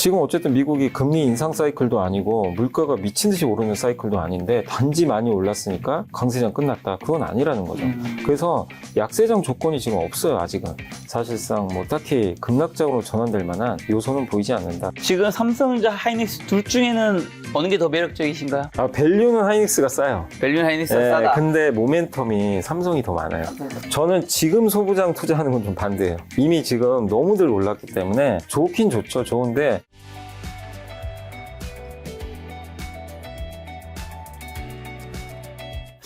지금 어쨌든 미국이 금리 인상 사이클도 아니고 물가가 미친 듯이 오르는 사이클도 아닌데 단지 많이 올랐으니까 강세장 끝났다. 그건 아니라는 거죠. 그래서 약세장 조건이 지금 없어요. 아직은. 사실상 뭐 딱히 급락장으로 전환될 만한 요소는 보이지 않는다. 지금 삼성전자, 하이닉스 둘 중에는 어느 게 더 매력적이신가요? 밸류는 하이닉스가 싸요. 밸류 하이닉스가 싸다. 근데 모멘텀이 삼성이 더 많아요. 저는 지금 소부장 투자하는 건 좀 반대예요. 이미 지금 너무들 올랐기 때문에 좋긴 좋죠. 좋은데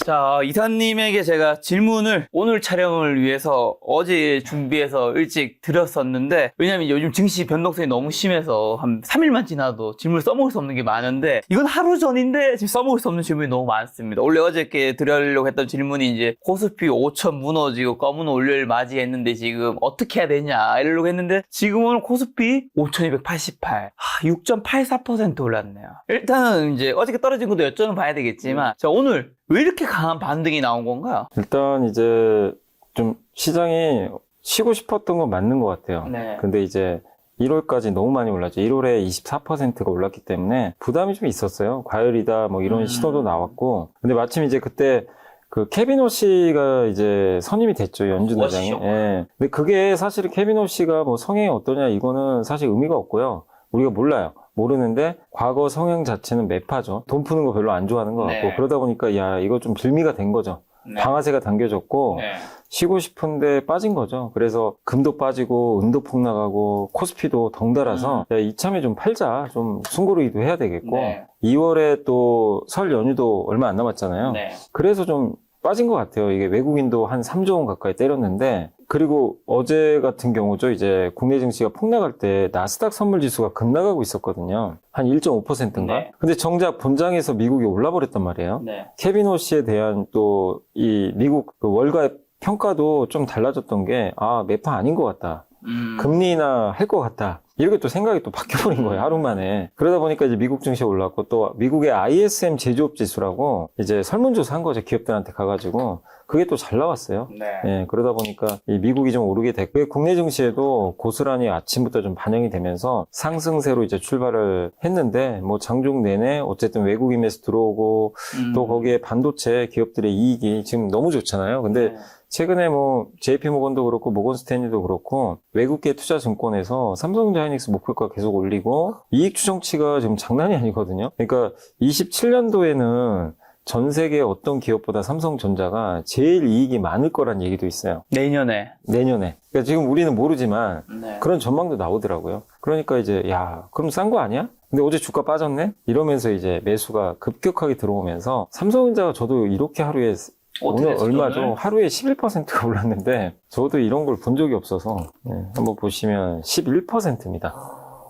자, 이사님에게 제가 질문을 오늘 촬영을 위해서 어제 준비해서 일찍 드렸었는데, 왜냐면 요즘 증시 변동성이 너무 심해서 한 3일만 지나도 질문을 써먹을 수 없는 게 많은데, 이건 하루 전인데 지금 써먹을 수 없는 질문이 너무 많습니다. 원래 어저께 드리려고 했던 질문이 이제 코스피 5천 무너지고 검은 월요일 맞이했는데 지금 어떻게 해야 되냐 이러려고 했는데, 지금은 코스피 5,288, 6.84% 올랐네요. 일단은 이제 어저께 떨어진 것도 여쭤는 봐야 되겠지만, 자, 오늘 왜 이렇게 강한 반등이 나온 건가요? 일단 이제 좀 시장이 쉬고 싶었던 건 맞는 것 같아요. 네. 근데 이제 1월까지 너무 많이 올랐죠. 1월에 24%가 올랐기 때문에 부담이 좀 있었어요. 과열이다 뭐 이런 신호도 나왔고. 근데 마침 이제 그때 그 케빈 오씨가 이제 선임이 됐죠. 연준 회장이. 예. 근데 그게 사실 케빈 오씨가 뭐 성향이 어떠냐 이거는 사실 의미가 없고요. 우리가 몰라요. 모르는데 과거 성향 자체는 매파죠. 돈 푸는 거 별로 안 좋아하는 것 같고. 네. 그러다 보니까 야 이거 좀 빌미가 된 거죠. 네. 방아쇠가 당겨졌고 네. 쉬고 싶은데 빠진 거죠. 그래서 금도 빠지고 은도 폭락하고 코스피도 덩달아서 야, 이참에 좀 팔자. 좀 숨고르기도 해야 되겠고. 네. 2월에 또 설 연휴도 얼마 안 남았잖아요. 네. 그래서 좀 빠진 것 같아요. 이게 외국인도 한 3조 원 가까이 때렸는데, 그리고 어제 같은 경우죠. 이제 국내 증시가 폭락할 때 나스닥 선물 지수가 급락하고 있었거든요. 한 1.5%인가? 네. 근데 정작 본장에서 미국이 올라버렸단 말이에요. 네. 케빈 오씨에 대한 또 이 미국 그 월가 평가도 좀 달라졌던 게, 매파 아닌 것 같다. 금리 인하 할 것 같다. 이렇게 또 생각이 또 바뀌어버린 거예요, 하루 만에. 그러다 보니까 이제 미국 증시 올랐고, 또 미국의 ISM 제조업 지수라고 이제 설문조사 한 거죠, 기업들한테 가가지고. 그게 또 잘 나왔어요. 네. 예, 그러다 보니까 이 미국이 좀 오르게 됐고, 국내 증시에도 고스란히 아침부터 좀 반영이 되면서 상승세로 이제 출발을 했는데, 뭐 장중 내내 어쨌든 외국인 매수 들어오고, 또 거기에 반도체 기업들의 이익이 지금 너무 좋잖아요. 근데 네. 최근에 뭐 JP모건도 그렇고 모건 스탠리도 그렇고 외국계 투자 증권에서 삼성전자 하이닉스 목표가 계속 올리고 이익 추정치가 지금 장난이 아니거든요. 그러니까 27년도에는 전 세계 어떤 기업보다 삼성전자가 제일 이익이 많을 거란 얘기도 있어요. 내년에. 내년에. 그러니까 지금 우리는 모르지만 네. 그런 전망도 나오더라고요. 그러니까 이제 야, 그럼 싼 거 아니야? 근데 어제 주가 빠졌네? 이러면서 이제 매수가 급격하게 들어오면서 삼성전자가 저도 이렇게 하루에 오늘 얼마죠? 하루에 11%가 올랐는데 저도 이런 걸 본 적이 없어서 한번 보시면 11%입니다.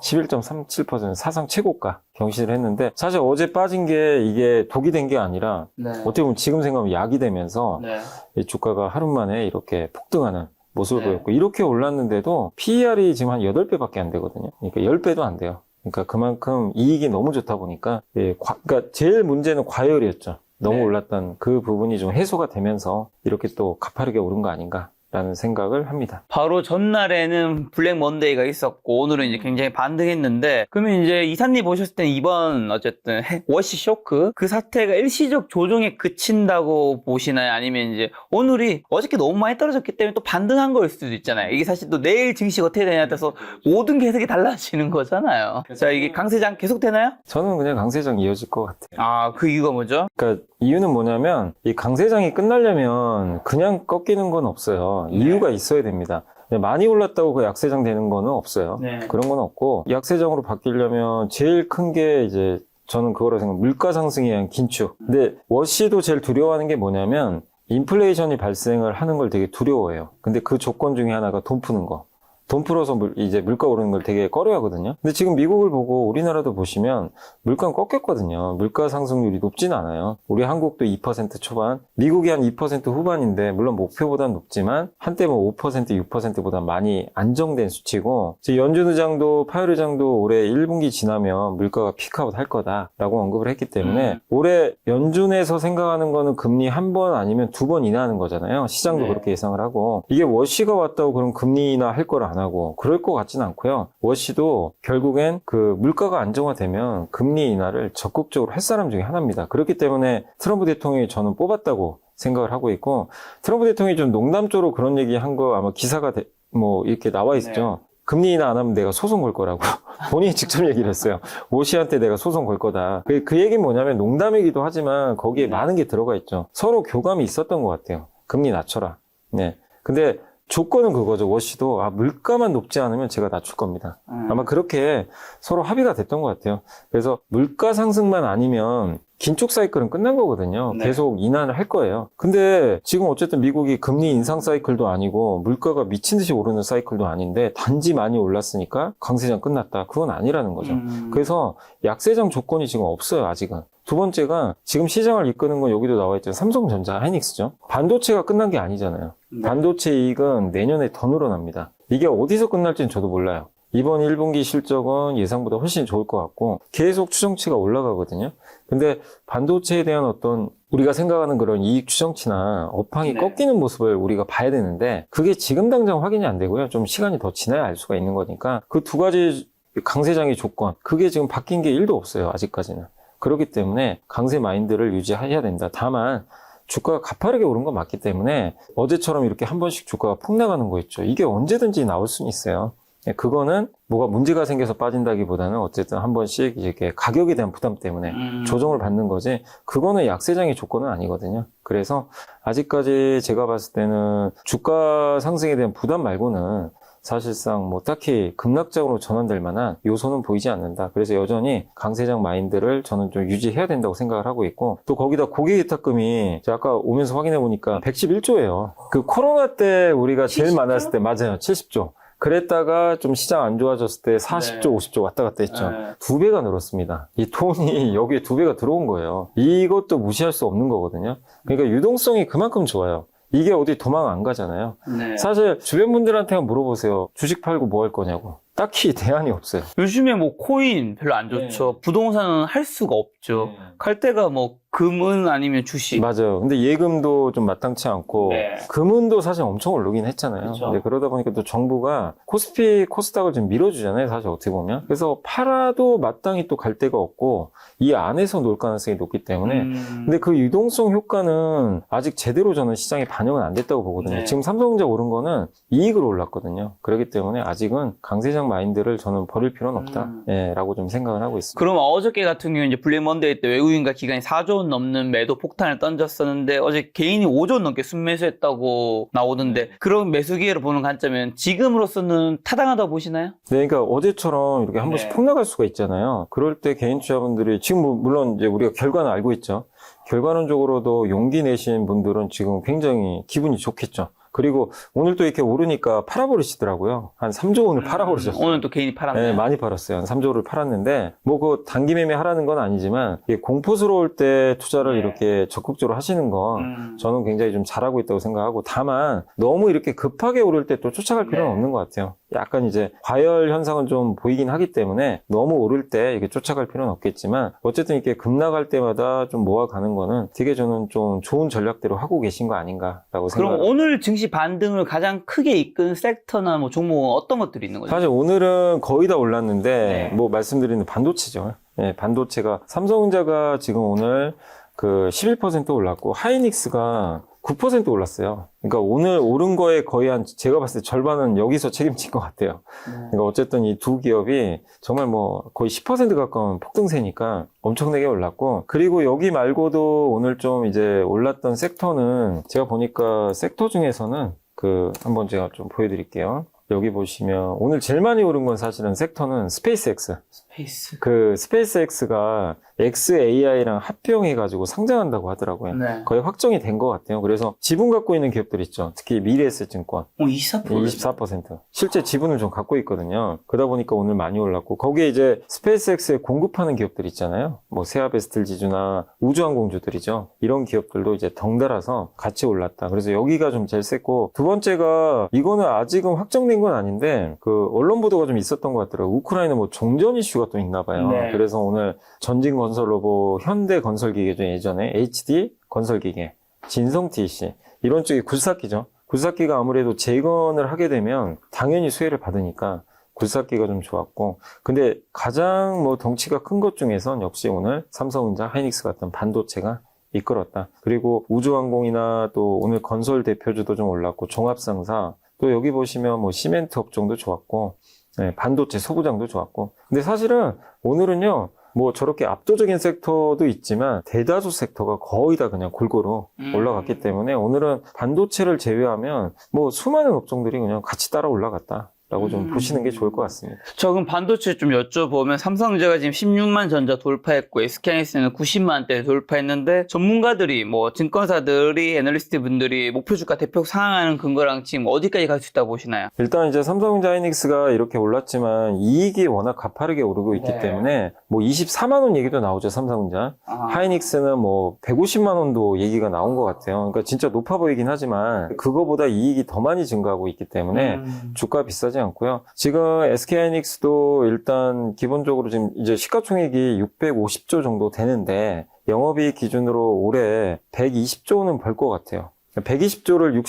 11.37% 사상 최고가 경신을 했는데 사실 어제 빠진 게 이게 독이 된 게 아니라 네. 어떻게 보면 지금 생각하면 약이 되면서 네. 이 주가가 하루 만에 이렇게 폭등하는 모습을 네. 보였고 이렇게 올랐는데도 PER이 지금 한 8배밖에 안 되거든요. 그러니까 10배도 안 돼요. 그러니까 그만큼 이익이 너무 좋다 보니까 그러니까 제일 문제는 과열이었죠. 너무 네. 올랐던 그 부분이 좀 해소가 되면서 이렇게 또 가파르게 오른 거 아닌가라는 생각을 합니다. 바로 전날에는 블랙 먼데이가 있었고 오늘은 이제 굉장히 반등했는데, 그러면 이제 이사님 보셨을 때 이번 어쨌든 워시 쇼크 그 사태가 일시적 조정에 그친다고 보시나요? 아니면 이제 오늘이 어저께 너무 많이 떨어졌기 때문에 또 반등한 거일 수도 있잖아요. 이게 사실 또 내일 증시가 어떻게 되냐에 따라서 모든 게 해석이 달라지는 거잖아요. 자, 이게 강세장 계속 되나요? 저는 그냥 강세장 이어질 것 같아요. 그 이유가 뭐죠? 그러니까 이유는 뭐냐면 이 강세장이 끝나려면 그냥 꺾이는 건 없어요. 이유가 있어야 됩니다. 많이 올랐다고 그 약세장 되는 거는 없어요. 네. 그런 건 없고 약세장으로 바뀌려면 제일 큰 게 이제 저는 그거로 생각해요. 물가 상승에 의한 긴축. 근데 워시도 제일 두려워하는 게 뭐냐면 인플레이션이 발생을 하는 걸 되게 두려워해요. 근데 그 조건 중에 하나가 돈 푸는 거. 돈 풀어서 이제 물가 오르는 걸 되게 꺼려하거든요. 근데 지금 미국을 보고 우리나라도 보시면 물가는 꺾였거든요. 물가 상승률이 높진 않아요. 우리 한국도 2% 초반, 미국이 한 2% 후반인데 물론 목표보다는 높지만 한때 뭐 5%, 6%보다 많이 안정된 수치고, 연준 의장도 파월 의장도 올해 1분기 지나면 물가가 피크아웃 할 거다라고 언급을 했기 때문에 올해 연준에서 생각하는 거는 금리 한 번 아니면 두 번 인하하는 거잖아요. 시장도 네. 그렇게 예상을 하고, 이게 워시가 왔다고 그럼 금리 인하 할 거라 안 하고 그럴 것 같지는 않고요. 워시도 결국엔 그 물가가 안정화되면 금리 인하를 적극적으로 할 사람 중에 하나입니다. 그렇기 때문에 트럼프 대통령이 저는 뽑았다고 생각을 하고 있고, 트럼프 대통령이 좀 농담조로 그런 얘기 한 거 아마 기사가 뭐 이렇게 나와 있었죠. 금리 인하 안 하면 내가 소송 걸 거라고. 본인이 직접 얘기를 했어요. 워시한테 내가 소송 걸 거다. 그 얘기는 뭐냐면 농담이기도 하지만 거기에 많은 게 들어가 있죠. 서로 교감이 있었던 것 같아요. 금리 낮춰라. 네. 근데 조건은 그거죠. 워시도 물가만 높지 않으면 제가 낮출 겁니다. 아마 그렇게 서로 합의가 됐던 것 같아요. 그래서 물가 상승만 아니면 긴축 사이클은 끝난 거거든요. 네. 계속 인하를 할 거예요. 근데 지금 어쨌든 미국이 금리 인상 사이클도 아니고 물가가 미친 듯이 오르는 사이클도 아닌데 단지 많이 올랐으니까 강세장 끝났다. 그건 아니라는 거죠. 그래서 약세장 조건이 지금 없어요. 아직은. 두 번째가 지금 시장을 이끄는 건 여기도 나와 있죠. 삼성전자, 하이닉스죠. 반도체가 끝난 게 아니잖아요. 반도체 이익은 내년에 더 늘어납니다. 이게 어디서 끝날지는 저도 몰라요. 이번 1분기 실적은 예상보다 훨씬 좋을 것 같고 계속 추정치가 올라가거든요. 근데 반도체에 대한 어떤 우리가 생각하는 그런 이익 추정치나 업황이 꺾이는 모습을 우리가 봐야 되는데 그게 지금 당장 확인이 안 되고요. 좀 시간이 더 지나야 알 수가 있는 거니까 그 두 가지 강세장의 조건, 그게 지금 바뀐 게 1도 없어요. 아직까지는. 그렇기 때문에 강세 마인드를 유지해야 된다. 다만 주가가 가파르게 오른 건 맞기 때문에 어제처럼 이렇게 한 번씩 주가가 폭 나가는 거 있죠. 이게 언제든지 나올 수는 있어요. 그거는 뭐가 문제가 생겨서 빠진다기보다는 어쨌든 한 번씩 이렇게 가격에 대한 부담 때문에 조정을 받는 거지, 그거는 약세장의 조건은 아니거든요. 그래서 아직까지 제가 봤을 때는 주가 상승에 대한 부담 말고는 사실상 뭐 딱히 급락장으로 전환될 만한 요소는 보이지 않는다. 그래서 여전히 강세장 마인드를 저는 좀 유지해야 된다고 생각을 하고 있고, 또 거기다 고객위탁금이 제가 아까 오면서 확인해 보니까 111조예요. 그 코로나 때 우리가 제일 70조? 많았을 때 맞아요. 70조. 그랬다가 좀 시장 안 좋아졌을 때 40조, 50조 왔다 갔다 했죠. 두 배가 늘었습니다. 이 돈이 여기에 두 배가 들어온 거예요. 이것도 무시할 수 없는 거거든요. 그러니까 유동성이 그만큼 좋아요. 이게 어디 도망 안 가잖아요. 사실 주변 분들한테만 물어보세요. 주식 팔고 뭐 할 거냐고. 딱히 대안이 없어요. 요즘에 뭐 코인 별로 안 좋죠. 부동산은 할 수가 없죠. 갈 데가 뭐 금은 아니면 주식. 맞아요. 근데 예금도 좀 마땅치 않고 금은도 사실 엄청 오르긴 했잖아요. 그쵸. 근데 그러다 보니까 또 정부가 코스피, 코스닥을 좀 밀어주잖아요. 사실 어떻게 보면. 그래서 팔아도 마땅히 또 갈 데가 없고 이 안에서 놀 가능성이 높기 때문에. 근데 그 유동성 효과는 아직 제대로 저는 시장에 반영은 안 됐다고 보거든요. 지금 삼성전자 오른 거는 이익으로 올랐거든요. 그렇기 때문에 아직은 강세장 마인드를 저는 버릴 필요는 없다. 라고 좀 생각을 하고 있습니다. 그럼 어저께 같은 경우는 이제 블랙 먼데이 때 외국인과 기관이 4조 원 넘는 매도 폭탄을 던졌었는데 어제 개인이 5조 원 넘게 순매수했다고 나오던데, 그런 매수 기회를 보는 관점은 지금으로서는 타당하다고 보시나요? 네, 그러니까 어제처럼 이렇게 한 번씩 폭 나갈 수가 있잖아요. 그럴 때 개인 투자분들이 지금 물론 이제 우리가 결과는 알고 있죠. 결과론적으로도 용기 내신 분들은 지금 굉장히 기분이 좋겠죠. 그리고 오늘 또 이렇게 오르니까 팔아버리시더라고요. 한 3조 원을 팔아버리셨어요. 오늘 또 개인이 팔았네요. 네, 많이 팔았어요. 한 3조를 팔았는데, 뭐, 그, 단기 매매 하라는 건 아니지만, 이게 공포스러울 때 투자를 이렇게 적극적으로 하시는 건, 저는 굉장히 좀 잘하고 있다고 생각하고, 다만, 너무 이렇게 급하게 오를 때 또 쫓아갈 필요는 없는 것 같아요. 약간 이제, 과열 현상은 좀 보이긴 하기 때문에, 너무 오를 때 이렇게 쫓아갈 필요는 없겠지만, 어쨌든 이렇게 급락할 때마다 좀 모아가는 거는 되게 저는 좀 좋은 전략대로 하고 계신 거 아닌가라고 생각합니다. 그럼 오늘 증시 반등을 가장 크게 이끈 섹터나 뭐 종목은 어떤 것들이 있는 거죠? 사실 오늘은 거의 다 올랐는데, 뭐 말씀드리는 반도체죠. 네, 반도체가, 삼성전자가 지금 오늘 그 11% 올랐고, 하이닉스가 9% 올랐어요. 그러니까 오늘 오른 거에 거의 제가 봤을 때 절반은 여기서 책임진 것 같아요. 그러니까 어쨌든 이 두 기업이 정말 뭐 거의 10% 가까운 폭등세니까 엄청나게 올랐고, 그리고 여기 말고도 오늘 좀 이제 올랐던 섹터는 제가 보니까 섹터 중에서는 한번 제가 좀 보여드릴게요. 여기 보시면 오늘 제일 많이 오른 건 사실은 섹터는 스페이스X. 스페이스X가 xAI랑 합병해가지고 상장한다고 하더라고요. 거의 확정이 된 것 같아요. 그래서 지분 갖고 있는 기업들 있죠. 특히 미래에셋증권. 24%. 실제 지분을 좀 갖고 있거든요. 그러다 보니까 오늘 많이 올랐고, 거기에 이제 스페이스X에 공급하는 기업들 있잖아요. 뭐 세아베스틀지주나 우주항공주들이죠. 이런 기업들도 이제 덩달아서 같이 올랐다. 그래서 여기가 좀 제일 셌고, 두 번째가 이거는 아직은 확정된 건 아닌데 그 언론 보도가 좀 있었던 것 같더라고요. 우크라이나 뭐 종전 이슈가 또 있나 봐요. 그래서 오늘 전진건설로봇, 현대건설기계 중 예전에 HD 건설기계, 진성TC 이런 쪽이 굴삭기죠. 굴삭기가 아무래도 재건을 하게 되면 당연히 수혜를 받으니까 굴삭기가 좀 좋았고, 근데 가장 뭐 덩치가 큰 것 중에선 역시 오늘 삼성전자, 하이닉스 같은 반도체가 이끌었다. 그리고 우주항공이나 또 오늘 건설 대표주도 좀 올랐고, 종합상사, 또 여기 보시면 뭐 시멘트 업종도 좋았고, 네, 반도체 소부장도 좋았고. 근데 사실은 오늘은요, 뭐 저렇게 압도적인 섹터도 있지만 대다수 섹터가 거의 다 그냥 골고루 올라갔기 때문에 오늘은 반도체를 제외하면 뭐 수많은 업종들이 그냥 같이 따라 올라갔다. 라고 좀 보시는 게 좋을 것 같습니다. 저 그럼 반도체 좀 여쭤보면 삼성전자가 지금 16만 전자 돌파했고 SK하이닉스는 90만대 돌파했는데 전문가들이 뭐 증권사들이 애널리스트 분들이 목표 주가 대폭 상향하는 근거랑 지금 어디까지 갈 수 있다고 보시나요? 일단 이제 삼성전자 하이닉스가 이렇게 올랐지만 이익이 워낙 가파르게 오르고 있기 네. 때문에 뭐 24만 원 얘기도 나오죠, 삼성전자. 하이닉스는 뭐 150만 원도 얘기가 나온 것 같아요. 그러니까 진짜 높아 보이긴 하지만 그거보다 이익이 더 많이 증가하고 있기 때문에 주가 비싸지 않고요. 지금 SK하이닉스도 일단 기본적으로 지금 이제 시가총액이 650조 정도 되는데 영업이익 기준으로 올해 120조는 벌 것 같아요. 120조를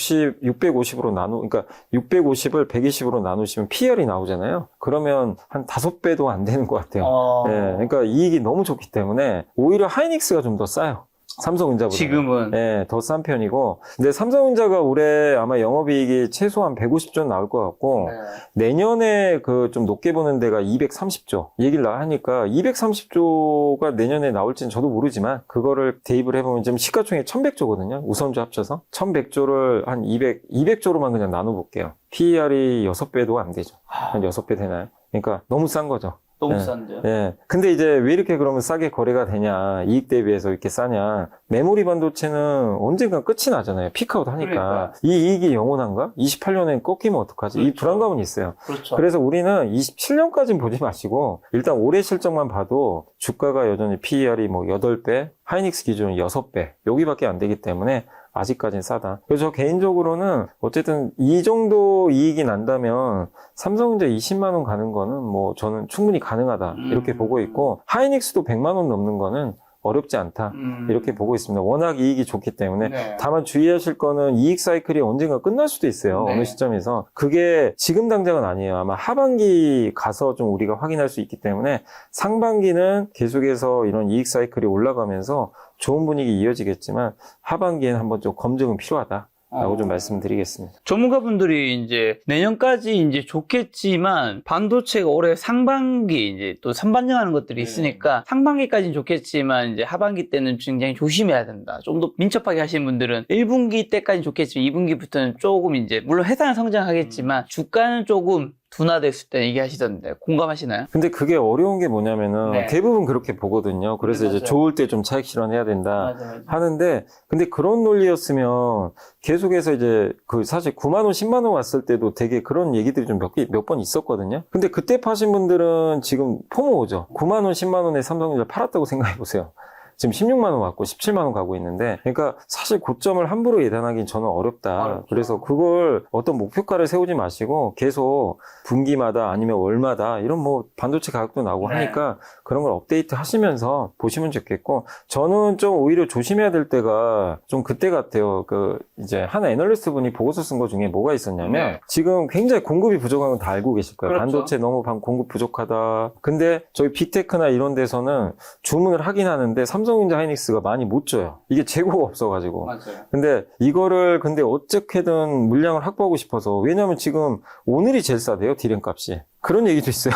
650으로 그러니까 650을 120으로 나누시면 PR이 나오잖아요. 그러면 한 5배도 안 되는 것 같아요. 예, 그러니까 이익이 너무 좋기 때문에 오히려 하이닉스가 좀 더 싸요. 삼성전자보다. 지금은. 네, 더 싼 편이고. 근데 삼성전자가 올해 아마 영업이익이 최소한 150조 나올 것 같고, 내년에 그 좀 높게 보는 데가 230조 얘기를 하니까 230조가 내년에 나올지는 저도 모르지만 그거를 대입을 해보면 지금 시가총액 1100조거든요. 우선주 합쳐서. 1100조를 한 200조로만 그냥 나눠볼게요. PER이 6배도 안 되죠. 한 6배 되나요? 그러니까 너무 싼 거죠. 너무 싼데요? 예. 근데 이제 왜 이렇게 그러면 싸게 거래가 되냐, 이익 대비해서 이렇게 싸냐. 메모리 반도체는 언젠가 끝이 나잖아요. 피크아웃 하니까. 그러니까요. 이 이익이 영원한가? 28년엔 꺾이면 어떡하지? 이 그렇죠. 불안감은 있어요. 그렇죠. 그래서 우리는 27년까지는 보지 마시고, 일단 올해 실적만 봐도 주가가 여전히 PER이 뭐 8배, 하이닉스 기준은 6배, 여기밖에 안 되기 때문에 아직까지는 싸다. 그래서 저 개인적으로는 어쨌든 이 정도 이익이 난다면 삼성전자 20만 원 가는 거는 뭐 저는 충분히 가능하다 이렇게 보고 있고, 하이닉스도 100만 원 넘는 거는 어렵지 않다 이렇게 보고 있습니다. 워낙 이익이 좋기 때문에. 네. 다만 주의하실 거는 이익 사이클이 언젠가 끝날 수도 있어요. 네. 어느 시점에서. 그게 지금 당장은 아니에요. 아마 하반기 가서 좀 우리가 확인할 수 있기 때문에 상반기는 계속해서 이런 이익 사이클이 올라가면서 좋은 분위기 이어지겠지만 하반기에는 한번 좀 검증은 필요하다. 라고 좀 말씀드리겠습니다. 전문가분들이 이제 내년까지 이제 좋겠지만 반도체가 올해 상반기 이제 또 선반영하는 것들이 있으니까 상반기까지는 좋겠지만 이제 하반기 때는 굉장히 조심해야 된다. 좀 더 민첩하게 하시는 분들은 1분기 때까지는 좋겠지만 2분기부터는 조금 이제 물론 회사는 성장하겠지만 주가는 조금 둔화됐을 때 얘기하시던데 공감하시나요? 근데 그게 어려운 게 뭐냐면은 네. 대부분 그렇게 보거든요. 그래서 네, 이제 맞아요. 좋을 때 좀 차익 실현해야 된다 맞아. 하는데, 근데 그런 논리였으면 계속해서 이제 그 사실 9만 원, 10만 원 왔을 때도 되게 그런 얘기들이 좀 몇 번 있었거든요. 근데 그때 파신 분들은 지금 포모 오죠. 9만 원, 10만 원에 삼성전자 팔았다고 생각해 보세요. 지금 16만 원 왔고 17만 원 가고 있는데, 그러니까 사실 고점을 함부로 예단하기는 저는 어렵다. 어렵죠. 그래서 그걸 어떤 목표가를 세우지 마시고 계속 분기마다 아니면 월마다 이런 뭐 반도체 가격도 나오고 네. 하니까 그런 걸 업데이트 하시면서 보시면 좋겠고, 저는 좀 오히려 조심해야 될 때가 좀 그때 같아요. 그 이제 한 애널리스트 분이 보고서 쓴 거 중에 뭐가 있었냐면, 네. 지금 굉장히 공급이 부족한 건 다 알고 계실 거예요. 그렇죠. 반도체 너무 공급 부족하다. 근데 저희 빅테크나 이런 데서는 주문을 하긴 하는데 삼성전자 하이닉스가 많이 못 줘요. 이게 재고가 없어가지고. 맞아요. 근데 이거를 근데 어떻게든 물량을 확보하고 싶어서, 왜냐면 지금 오늘이 제일 싸대요, 디램 값이. 그런 얘기도 있어요.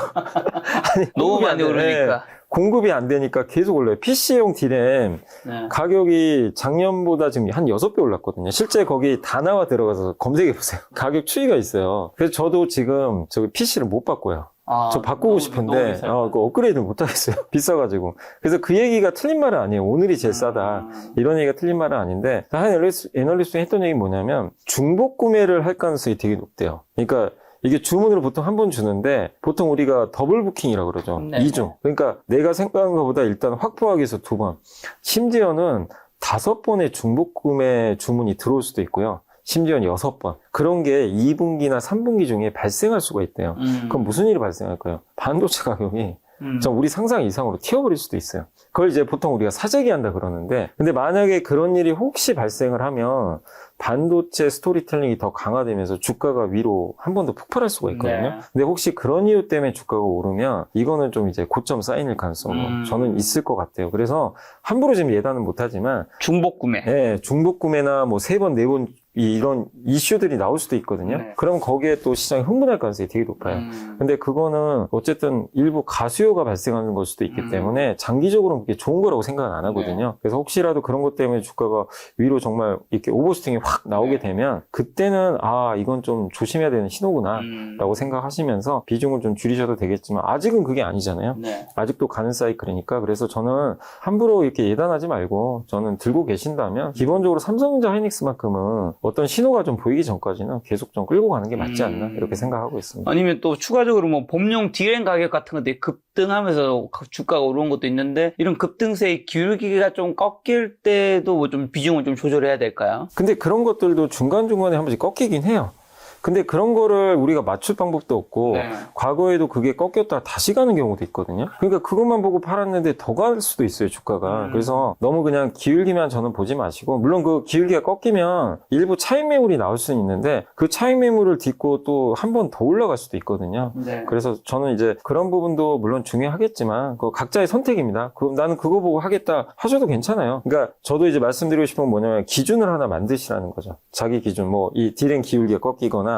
아니, 너무 공급이 안 많이 돼. 오르니까. 네, 공급이 안 되니까 계속 올라요. PC용 디램 네. 가격이 작년보다 지금 한 6배 올랐거든요. 실제 거기 다나와 들어가서 검색해보세요. 가격 추이가 있어요. 그래서 저도 지금 저기 PC를 못 바꿔요. 저 바꾸고 싶은데 그 업그레이드를 못 하겠어요. 비싸가지고. 그래서 그 얘기가 틀린 말은 아니에요. 오늘이 제일 싸다. 이런 얘기가 틀린 말은 아닌데, 한 애널리스트 했던 얘기는 뭐냐면 중복 구매를 할 가능성이 되게 높대요. 그러니까 이게 주문을 보통 한 번 주는데 보통 우리가 더블 부킹이라고 그러죠. 네. 2중. 그러니까 내가 생각한 것보다 일단 확보하기 위해서 2번. 심지어는 5번의 중복 구매 주문이 들어올 수도 있고요. 심지어는 6번. 그런 게 2분기나 3분기 중에 발생할 수가 있대요. 그럼 무슨 일이 발생할까요? 반도체 가격이 전 우리 상상 이상으로 튀어버릴 수도 있어요. 그걸 이제 보통 우리가 사재기한다 그러는데, 근데 만약에 그런 일이 혹시 발생을 하면 반도체 스토리텔링이 더 강화되면서 주가가 위로 한 번 더 폭발할 수가 있거든요. 네. 근데 혹시 그런 이유 때문에 주가가 오르면 이거는 좀 이제 고점 사인일 가능성은 저는 있을 것 같아요. 그래서 함부로 지금 예단은 못하지만 중복 구매. 네, 중복 구매나 뭐 3번, 4번 이런 이슈들이 나올 수도 있거든요. 네. 그럼 거기에 또 시장이 흥분할 가능성이 되게 높아요. 근데 그거는 어쨌든 일부 가수요가 발생하는 걸 수도 있기 때문에 장기적으로는 그게 좋은 거라고 생각은 안 하거든요. 그래서 혹시라도 그런 것 때문에 주가가 위로 정말 이렇게 오버슈팅이 확 나오게 되면 그때는 아, 이건 좀 조심해야 되는 신호구나 라고 생각하시면서 비중을 좀 줄이셔도 되겠지만 아직은 그게 아니잖아요. 네. 아직도 가는 사이클이니까. 그래서 저는 함부로 이렇게 예단하지 말고 저는 들고 계신다면 기본적으로 삼성전자 하이닉스만큼은 어떤 신호가 좀 보이기 전까지는 계속 좀 끌고 가는 게 맞지 않나 이렇게 생각하고 있습니다. 아니면 또 추가적으로 뭐 봄용 디램 가격 같은 것들이 급등하면서 주가가 오르는 것도 있는데 이런 급등세의 기울기가 좀 꺾일 때도 뭐 좀 비중을 좀 조절해야 될까요? 근데 그런 것들도 중간중간에 한 번씩 꺾이긴 해요. 근데 그런 거를 우리가 맞출 방법도 없고 네. 과거에도 그게 꺾였다가 다시 가는 경우도 있거든요. 그러니까 그것만 보고 팔았는데 더 갈 수도 있어요, 주가가. 그래서 너무 그냥 기울기만 저는 보지 마시고, 물론 그 기울기가 꺾이면 일부 차익 매물이 나올 수는 있는데 그 차익 매물을 딛고 또 한 번 더 올라갈 수도 있거든요. 네. 그래서 저는 이제 그런 부분도 물론 중요하겠지만 그 각자의 선택입니다. 그럼 나는 그거 보고 하겠다 하셔도 괜찮아요. 그러니까 저도 이제 말씀드리고 싶은 건 뭐냐면 기준을 하나 만드시라는 거죠. 자기 기준, 뭐 이 디램 기울기가 꺾이거나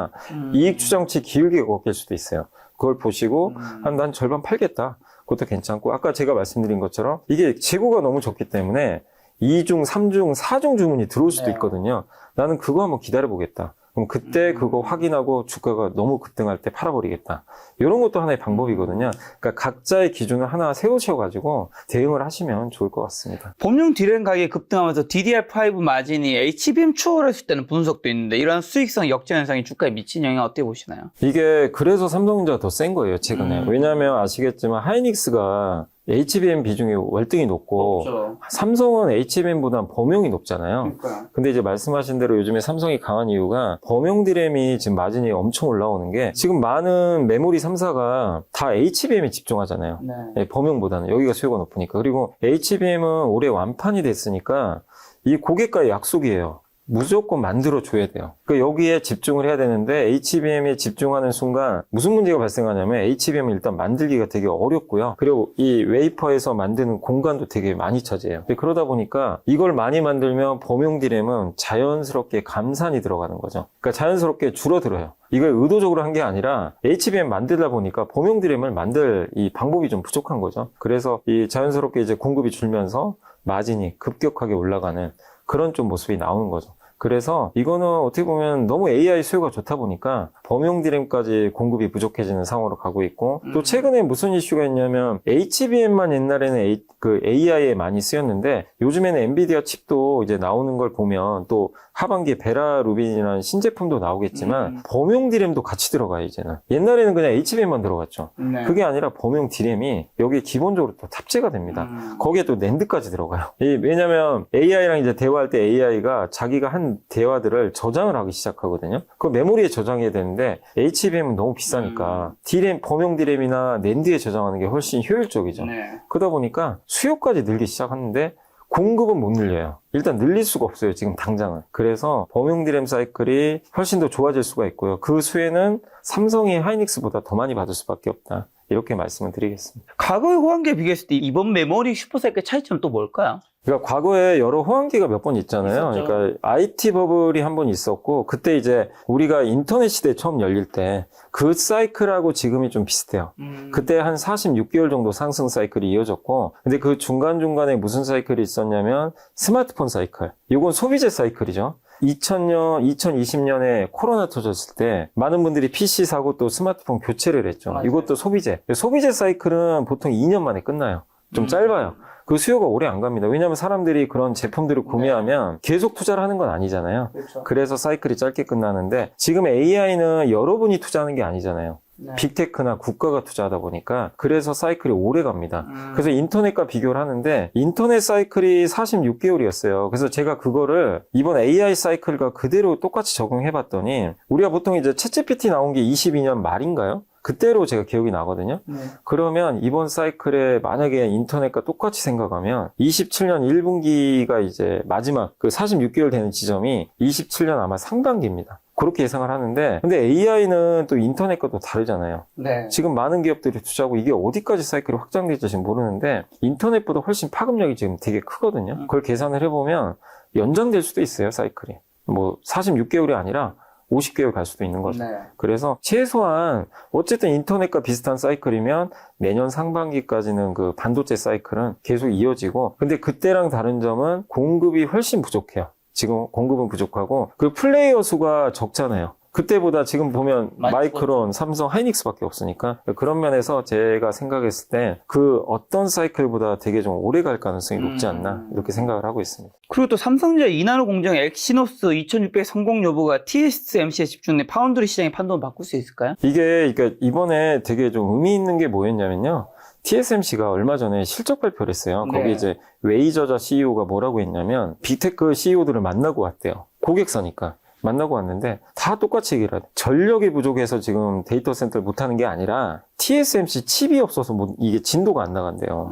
이익 추정치 기울기가 꺾일 수도 있어요. 그걸 보시고 난 절반 팔겠다. 그것도 괜찮고, 아까 제가 말씀드린 것처럼 이게 재고가 너무 적기 때문에 2중, 3중, 4중 주문이 들어올 수도 있거든요. 나는 그거 한번 기다려보겠다. 그럼 그때 그거 확인하고 주가가 너무 급등할 때 팔아버리겠다. 이런 것도 하나의 방법이거든요. 그러니까 각자의 기준을 하나 세우셔가지고 대응을 하시면 좋을 것 같습니다. 봄용 디램 가격이 급등하면서 DDR5 마진이 HBM 추월했을 때는 분석도 있는데 이런 수익성 역전 현상이 주가에 미친 영향 어떻게 보시나요? 이게 그래서 삼성전자가 더 센 거예요, 최근에. 왜냐하면 아시겠지만 하이닉스가 HBM 비중이 월등히 높고 없죠. 삼성은 HBM보다 범용이 높잖아요. 그러니까요. 근데 이제 말씀하신 대로 요즘에 삼성이 강한 이유가 범용 디램이 지금 마진이 엄청 올라오는 게 지금 많은 메모리 3사가 다 HBM에 집중하잖아요. 네. 네, 범용보다는 여기가 수요가 높으니까. 그리고 HBM은 올해 완판이 됐으니까 이 고객과의 약속이에요. 무조건 만들어줘야 돼요. 그러니까 여기에 집중을 해야 되는데 HBM에 집중하는 순간 무슨 문제가 발생하냐면 HBM을 일단 만들기가 되게 어렵고요. 그리고 이 웨이퍼에서 만드는 공간도 되게 많이 차지해요. 그러다 보니까 이걸 많이 만들면 범용 디램은 자연스럽게 감산이 들어가는 거죠. 그러니까 자연스럽게 줄어들어요. 이걸 의도적으로 한 게 아니라 HBM 만들다 보니까 범용 디램을 만들 이 방법이 좀 부족한 거죠. 그래서 이 자연스럽게 이제 공급이 줄면서 마진이 급격하게 올라가는 그런 좀 모습이 나오는 거죠. 그래서 이거는 어떻게 보면 너무 AI 수요가 좋다 보니까 범용 디램까지 공급이 부족해지는 상황으로 가고 있고, 또 최근에 무슨 이슈가 있냐면 HBM만 옛날에는 AI에 많이 쓰였는데 요즘에는 엔비디아 칩도 이제 나오는 걸 보면 또 하반기에 베라 루빈이라는 신제품도 나오겠지만 범용 디램도 같이 들어가요, 이제는. 옛날에는 그냥 HBM만 들어갔죠. 네. 그게 아니라 범용 디램이 여기에 기본적으로 또 탑재가 됩니다. 거기에 또 낸드까지 들어가요. 왜냐면 AI랑 이제 대화할 때 AI가 자기가 한 대화들을 저장을 하기 시작하거든요. 그 메모리에 저장해야 되는데 HBM은 너무 비싸니까 디램, 범용 디램이나 낸드에 저장하는 게 훨씬 효율적이죠. 네. 그러다 보니까 수요까지 늘기 시작하는데 공급은 못 늘려요. 일단 늘릴 수가 없어요, 지금 당장은. 그래서 범용 디램 사이클이 훨씬 더 좋아질 수가 있고요. 그 수혜는 삼성이 하이닉스보다 더 많이 받을 수밖에 없다. 이렇게 말씀을 드리겠습니다. 과거의 호황기에 비교했을 때 이번 메모리 슈퍼사이클 차이점은 또 뭘까요? 그러니까 과거에 여러 호황기가 몇 번 있잖아요. 있었죠. 그러니까 IT 버블이 한 번 있었고, 그때 이제 우리가 인터넷 시대 처음 열릴 때 그 사이클하고 지금이 좀 비슷해요. 그때 한 46개월 정도 상승 사이클이 이어졌고, 근데 그 중간중간에 무슨 사이클이 있었냐면 스마트폰 사이클. 이건 소비재 사이클이죠. 2020년에 코로나 터졌을 때 많은 분들이 PC 사고 또 스마트폰 교체를 했죠. 맞아요. 이것도 소비재. 소비재 사이클은 보통 2년 만에 끝나요. 좀 짧아요. 그 수요가 오래 안 갑니다. 왜냐하면 사람들이 그런 제품들을 구매하면 계속 투자를 하는 건 아니잖아요. 그렇죠. 그래서 사이클이 짧게 끝나는데, 지금 AI는 여러분이 투자하는 게 아니잖아요. 네. 빅테크나 국가가 투자하다 보니까 그래서 사이클이 오래 갑니다. 그래서 인터넷과 비교를 하는데 인터넷 사이클이 46개월이었어요. 그래서 제가 그거를 이번 AI 사이클과 그대로 똑같이 적용해 봤더니 우리가 보통 이제 챗GPT 나온 게 22년 말인가요? 그때로 제가 기억이 나거든요. 그러면 이번 사이클에 만약에 인터넷과 똑같이 생각하면 27년 1분기가 이제 마지막 그 46개월 되는 지점이 27년 아마 상반기입니다. 그렇게 예상을 하는데, 근데 AI는 또 인터넷과 또 다르잖아요. 네. 지금 많은 기업들이 투자하고 이게 어디까지 사이클이 확장될지 지금 모르는데, 인터넷보다 훨씬 파급력이 지금 되게 크거든요. 그걸 계산을 해보면 연장될 수도 있어요, 사이클이. 뭐 46개월이 아니라 50개월 갈 수도 있는 거죠. 네. 그래서 최소한 어쨌든 인터넷과 비슷한 사이클이면 내년 상반기까지는 그 반도체 사이클은 계속 이어지고, 근데 그때랑 다른 점은 공급이 훨씬 부족해요. 지금 공급은 부족하고 그 플레이어 수가 적잖아요. 그때보다 지금 보면 마이크론, 삼성, 하이닉스밖에 없으니까, 그런 면에서 제가 생각했을 때 그 어떤 사이클보다 되게 좀 오래 갈 가능성이 높지 않나 이렇게 생각을 하고 있습니다. 그리고 또 삼성전자 2나노 공정 엑시노스 2600 성공 여부가 TSMC에 집중된 파운드리 시장의 판도는 바꿀 수 있을까요? 이게 그러니까 이번에 되게 좀 의미 있는 게 뭐였냐면요. TSMC가 얼마 전에 실적 발표를 했어요. 네. 거기 이제 웨이저자 CEO가 뭐라고 했냐면 빅테크 CEO들을 만나고 왔대요. 고객사니까. 만나고 왔는데 다 똑같이 얘기를 하대. 전력이 부족해서 지금 데이터 센터를 못하는 게 아니라 TSMC 칩이 없어서 이게 진도가 안 나간대요.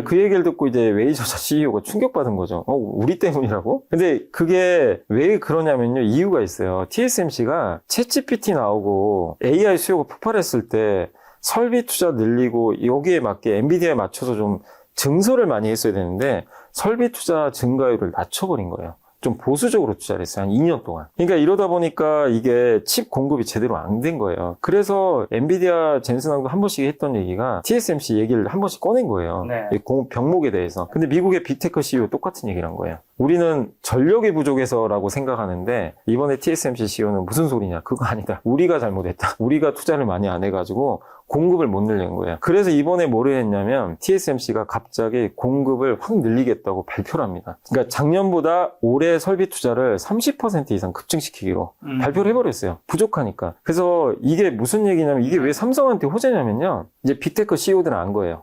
그 얘기를 듣고 이제 웨이저사 CEO가 충격받은 거죠. 우리 때문이라고? 근데 그게 왜 그러냐면요. 이유가 있어요. TSMC가 챗GPT 나오고 AI 수요가 폭발했을 때 설비 투자 늘리고 여기에 맞게 엔비디아에 맞춰서 좀 증설을 많이 했어야 되는데 설비 투자 증가율을 낮춰버린 거예요. 좀 보수적으로 투자를 했어요. 한 2년 동안. 그러니까 이러다 보니까 이게 칩 공급이 제대로 안 된 거예요. 그래서 엔비디아 젠슨하고 한 번씩 했던 얘기가 TSMC 얘기를 한 번씩 꺼낸 거예요. 네. 이 병목에 대해서. 근데 미국의 빅테크 CEO 똑같은 얘기를 한 거예요. 우리는 전력이 부족해서라고 생각하는데 이번에 TSMC CEO는 무슨 소리냐. 그거 아니다. 우리가 잘못했다. 우리가 투자를 많이 안 해가지고 공급을 못 늘린 거예요. 그래서 이번에 뭐를 했냐면 TSMC가 갑자기 공급을 확 늘리겠다고 발표를 합니다. 그러니까 작년보다 올해 설비 투자를 30% 이상 급증시키기로 발표를 해버렸어요. 부족하니까. 그래서 이게 무슨 얘기냐면 이게 왜 삼성한테 호재냐면요. 이제 빅테크 CEO들은 안 거예요.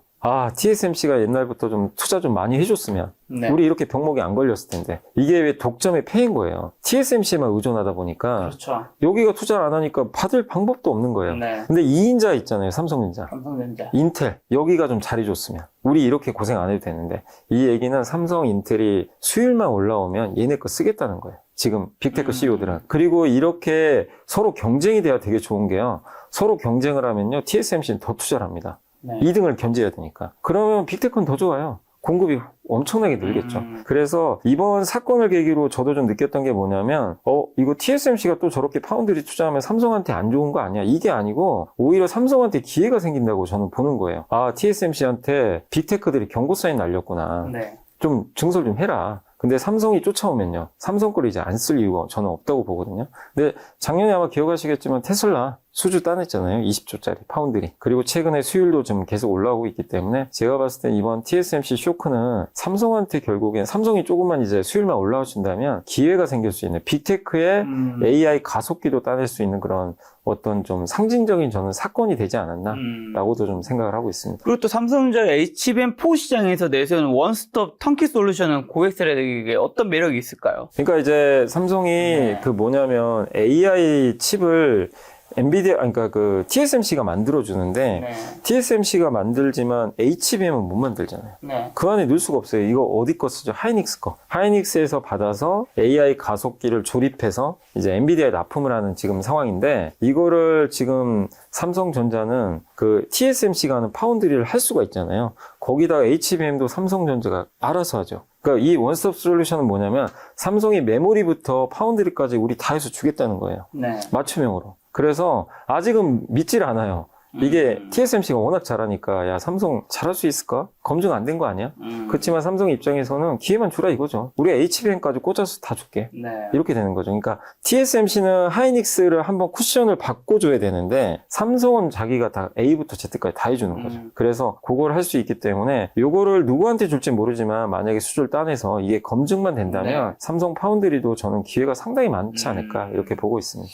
TSMC가 옛날부터 좀 투자 좀 많이 해줬으면 네. 우리 이렇게 병목이 안 걸렸을 텐데 이게 왜 독점의 폐인 거예요. TSMC에만 의존하다 보니까 그렇죠. 여기가 투자를 안 하니까 받을 방법도 없는 거예요. 네. 근데 2인자 있잖아요. 삼성전자, 삼성전자. 인텔 여기가 좀 잘해줬으면 우리 이렇게 고생 안 해도 되는데 이 얘기는 삼성, 인텔이 수율만 올라오면 얘네 거 쓰겠다는 거예요. 지금 빅테크 CEO들은. 그리고 이렇게 서로 경쟁이 돼야 되게 좋은 게요. 서로 경쟁을 하면요. TSMC는 더 투자를 합니다. 네. 2등을 견제해야 되니까. 그러면 빅테크는 더 좋아요. 공급이 엄청나게 늘겠죠. 그래서 이번 사건을 계기로 저도 좀 느꼈던 게 뭐냐면 이거 TSMC가 또 저렇게 파운드리 투자하면 삼성한테 안 좋은 거 아니야? 이게 아니고 오히려 삼성한테 기회가 생긴다고 저는 보는 거예요. TSMC한테 빅테크들이 경고 사인 날렸구나. 네. 좀 증설 좀 해라. 근데 삼성이 쫓아오면요. 삼성 거를 이제 안 쓸 이유가 저는 없다고 보거든요. 근데 작년에 아마 기억하시겠지만 테슬라 수주 따냈잖아요. 20조짜리 파운드리. 그리고 최근에 수율도 좀 계속 올라오고 있기 때문에 제가 봤을 때 이번 TSMC 쇼크는 삼성한테 결국엔 삼성이 조금만 이제 수율만 올라와준다면 기회가 생길 수 있는 빅테크의 AI 가속기도 따낼 수 있는 그런 어떤 좀 상징적인 저는 사건이 되지 않았나라고도 좀 생각을 하고 있습니다. 그리고 또 삼성전자 HBM4 시장에서 내세우는 원스톱 턴키 솔루션은 고객들에게 어떤 매력이 있을까요? 그러니까 이제 삼성이 그 뭐냐면 AI 칩을 엔비디아, 그러니까 그 TSMC가 만들어주는데 TSMC가 만들지만 HBM은 못 만들잖아요. 네. 그 안에 넣을 수가 없어요. 이거 어디 거 쓰죠? 하이닉스 거. 하이닉스에서 받아서 AI 가속기를 조립해서 이제 엔비디아에 납품을 하는 지금 상황인데 이거를 지금 삼성전자는 그 TSMC가 하는 파운드리를 할 수가 있잖아요. 거기다가 HBM도 삼성전자가 알아서 하죠. 그러니까 이 원스톱 솔루션은 뭐냐면 삼성이 메모리부터 파운드리까지 우리 다 해서 주겠다는 거예요. 네. 맞춤형으로. 그래서 아직은 믿질 않아요. 이게 TSMC가 워낙 잘하니까 야 삼성 잘할 수 있을까? 검증 안 된 거 아니야? 그렇지만 삼성 입장에서는 기회만 주라 이거죠. 우리 HBM까지 꽂아서 다 줄게. 네. 이렇게 되는 거죠. 그러니까 TSMC는 하이닉스를 한번 쿠션을 바꿔줘야 되는데 삼성은 자기가 다 A부터 Z까지 다 해주는 거죠. 그래서 그걸 할 수 있기 때문에 요거를 누구한테 줄지 모르지만 만약에 수주를 따내서 이게 검증만 된다면 삼성 파운드리도 저는 기회가 상당히 많지 않을까 이렇게 보고 있습니다.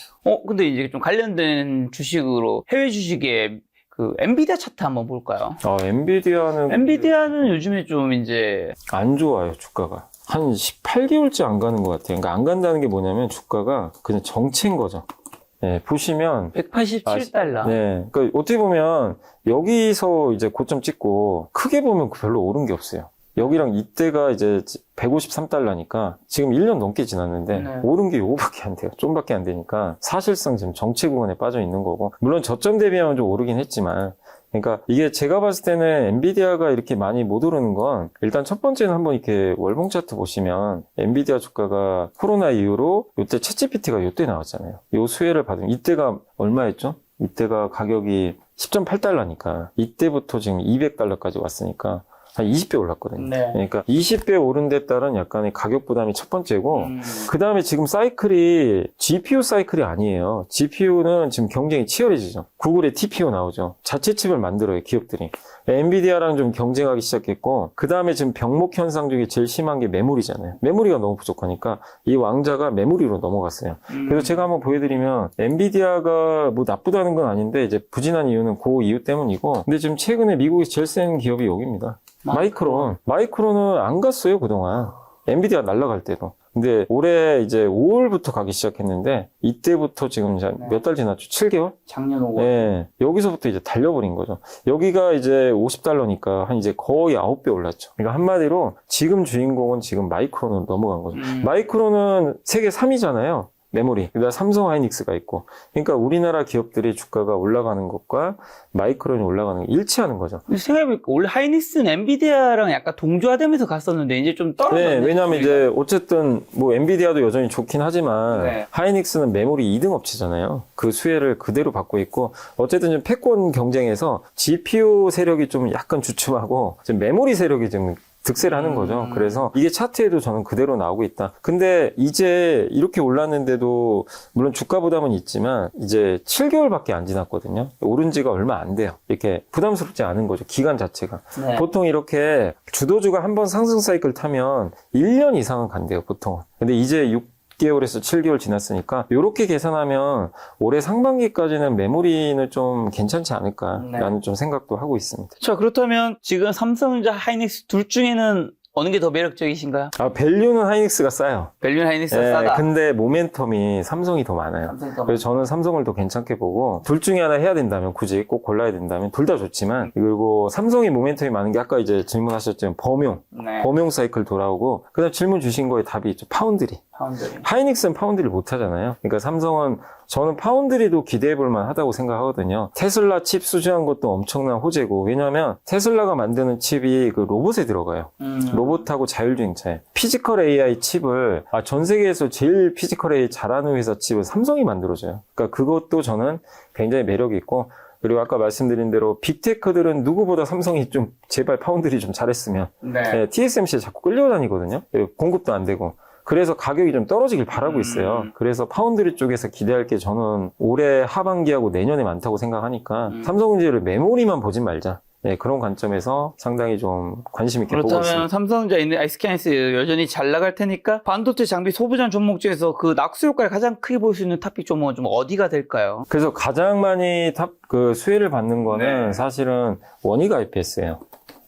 근데 이제 좀 관련된 주식으로 해외 주식에 그 엔비디아 차트 한번 볼까요? 엔비디아는 요즘에 좀 이제 안 좋아요, 주가가. 한 18개월째 안 가는 것 같아요. 그러니까 안 간다는 게 뭐냐면 주가가 그냥 정체인 거죠. 예, 보시면 187달러. 네, 그러니까 어떻게 보면 여기서 이제 고점 찍고 크게 보면 별로 오른 게 없어요. 여기랑 이때가 이제 153달러니까 지금 1년 넘게 지났는데 네. 오른 게 요거밖에 안 돼요. 좀밖에 안 되니까 사실상 지금 정체 구간에 빠져 있는 거고, 물론 저점 대비하면 좀 오르긴 했지만, 그러니까 이게 제가 봤을 때는 엔비디아가 이렇게 많이 못 오르는 건, 일단 첫 번째는 한번 이렇게 월봉 차트 보시면 엔비디아 주가가 코로나 이후로 요때 챗GPT가 요때 나왔잖아요. 요 수혜를 받으면 이때가 얼마였죠? 이때가 가격이 10.8달러니까 이때부터 지금 200달러까지 왔으니까 한 20배 올랐거든요. 네. 그러니까 20배 오른 데 따른 약간의 가격 부담이 첫 번째고, 그 다음에 지금 사이클이 GPU 사이클이 아니에요. GPU는 지금 경쟁이 치열해지죠. 구글의 TPU 나오죠. 자체 칩을 만들어요, 기업들이. 엔비디아랑 좀 경쟁하기 시작했고, 그 다음에 지금 병목 현상 중에 제일 심한 게 메모리잖아요. 메모리가 너무 부족하니까 이 왕자가 메모리로 넘어갔어요. 그래서 제가 한번 보여드리면, 엔비디아가 뭐 나쁘다는 건 아닌데 이제 부진한 이유는 그 이유 때문이고, 근데 지금 최근에 미국에서 제일 센 기업이 여기입니다. 마이크론은 안 갔어요, 그동안. 엔비디아 날아갈 때도. 근데 올해 이제 5월부터 가기 시작했는데, 이때부터 지금 이제 몇 달 지났죠? 7개월? 작년 5월. 네. 여기서부터 이제 달려버린 거죠. 여기가 이제 50달러니까 한 이제 거의 9배 올랐죠. 그러니까 한마디로 지금 주인공은 지금 마이크론으로 넘어간 거죠. 마이크론은 세계 3위잖아요. 메모리. 그다음 삼성 하이닉스가 있고. 그러니까 우리나라 기업들이 주가가 올라가는 것과 마이크론이 올라가는 게 일치하는 거죠. 생각해보니까 원래 하이닉스는 엔비디아랑 약간 동조화되면서 갔었는데 이제 좀 떨어졌네. 네, 왜냐면 이제 어쨌든 뭐 엔비디아도 여전히 좋긴 하지만 네. 하이닉스는 메모리 2등 업체잖아요. 그 수혜를 그대로 받고 있고, 어쨌든 좀 패권 경쟁에서 GPU 세력이 좀 약간 주춤하고 지금 메모리 세력이 좀 득세를 하는 거죠. 그래서 이게 차트에도 저는 그대로 나오고 있다. 근데 이제 이렇게 올랐는데도 물론 주가 부담은 있지만 이제 7개월밖에 안 지났거든요. 오른 지가 얼마 안 돼요. 이렇게 부담스럽지 않은 거죠. 기간 자체가. 네. 보통 이렇게 주도주가 한번 상승 사이클 타면 1년 이상은 간대요, 보통은. 근데 이제 6개월에서 7개월 지났으니까 이렇게 계산하면 올해 상반기까지는 메모리는 좀 괜찮지 않을까라는 좀 생각도 하고 있습니다. 자, 그렇다면 지금 삼성전자, 하이닉스 둘 중에는 어느 게 더 매력적이신가요? 밸류는 하이닉스가 싸요. 밸류 하이닉스가 네, 싸다. 근데 모멘텀이 삼성이 더 많아요. 삼성이 더 그래서 저는 삼성을 더 괜찮게 보고, 둘 중에 하나 해야 된다면, 굳이 꼭 골라야 된다면 둘 다 좋지만, 그리고 삼성이 모멘텀이 많은 게 아까 이제 질문하셨지만 네. 범용 사이클 돌아오고, 그다음 질문 주신 거에 답이 있죠. 파운드리. 하이닉스는 파운드리를 못 하잖아요. 그러니까 삼성은, 저는 파운드리도 기대해 볼 만하다고 생각하거든요. 테슬라 칩 수주한 것도 엄청난 호재고, 왜냐하면 테슬라가 만드는 칩이 그 로봇에 들어가요. 로봇하고 자율주행차에. 피지컬 AI 칩을, 전 세계에서 제일 피지컬 AI 잘하는 회사 칩을 삼성이 만들어줘요. 그러니까 그것도 저는 굉장히 매력이 있고, 그리고 아까 말씀드린 대로 빅테크들은 누구보다 삼성이 좀 제발 파운드리 좀 잘했으면, 네, TSMC에 자꾸 끌려다니거든요. 공급도 안 되고. 그래서 가격이 좀 떨어지길 바라고 있어요. 그래서 파운드리 쪽에서 기대할 게 저는 올해 하반기하고 내년에 많다고 생각하니까 삼성전자를 메모리만 보진 말자. 네, 그런 관점에서 상당히 좀 관심 있게 보고 있습니다. 그렇다면 삼성전자, SK하이닉스 여전히 잘 나갈 테니까 반도체 장비 소부장 종목 중에서 그 낙수 효과를 가장 크게 볼 수 있는 탑픽 종목은 좀 어디가 될까요? 그래서 가장 많이 수혜를 받는 거는 네. 사실은 원익 IPS예요.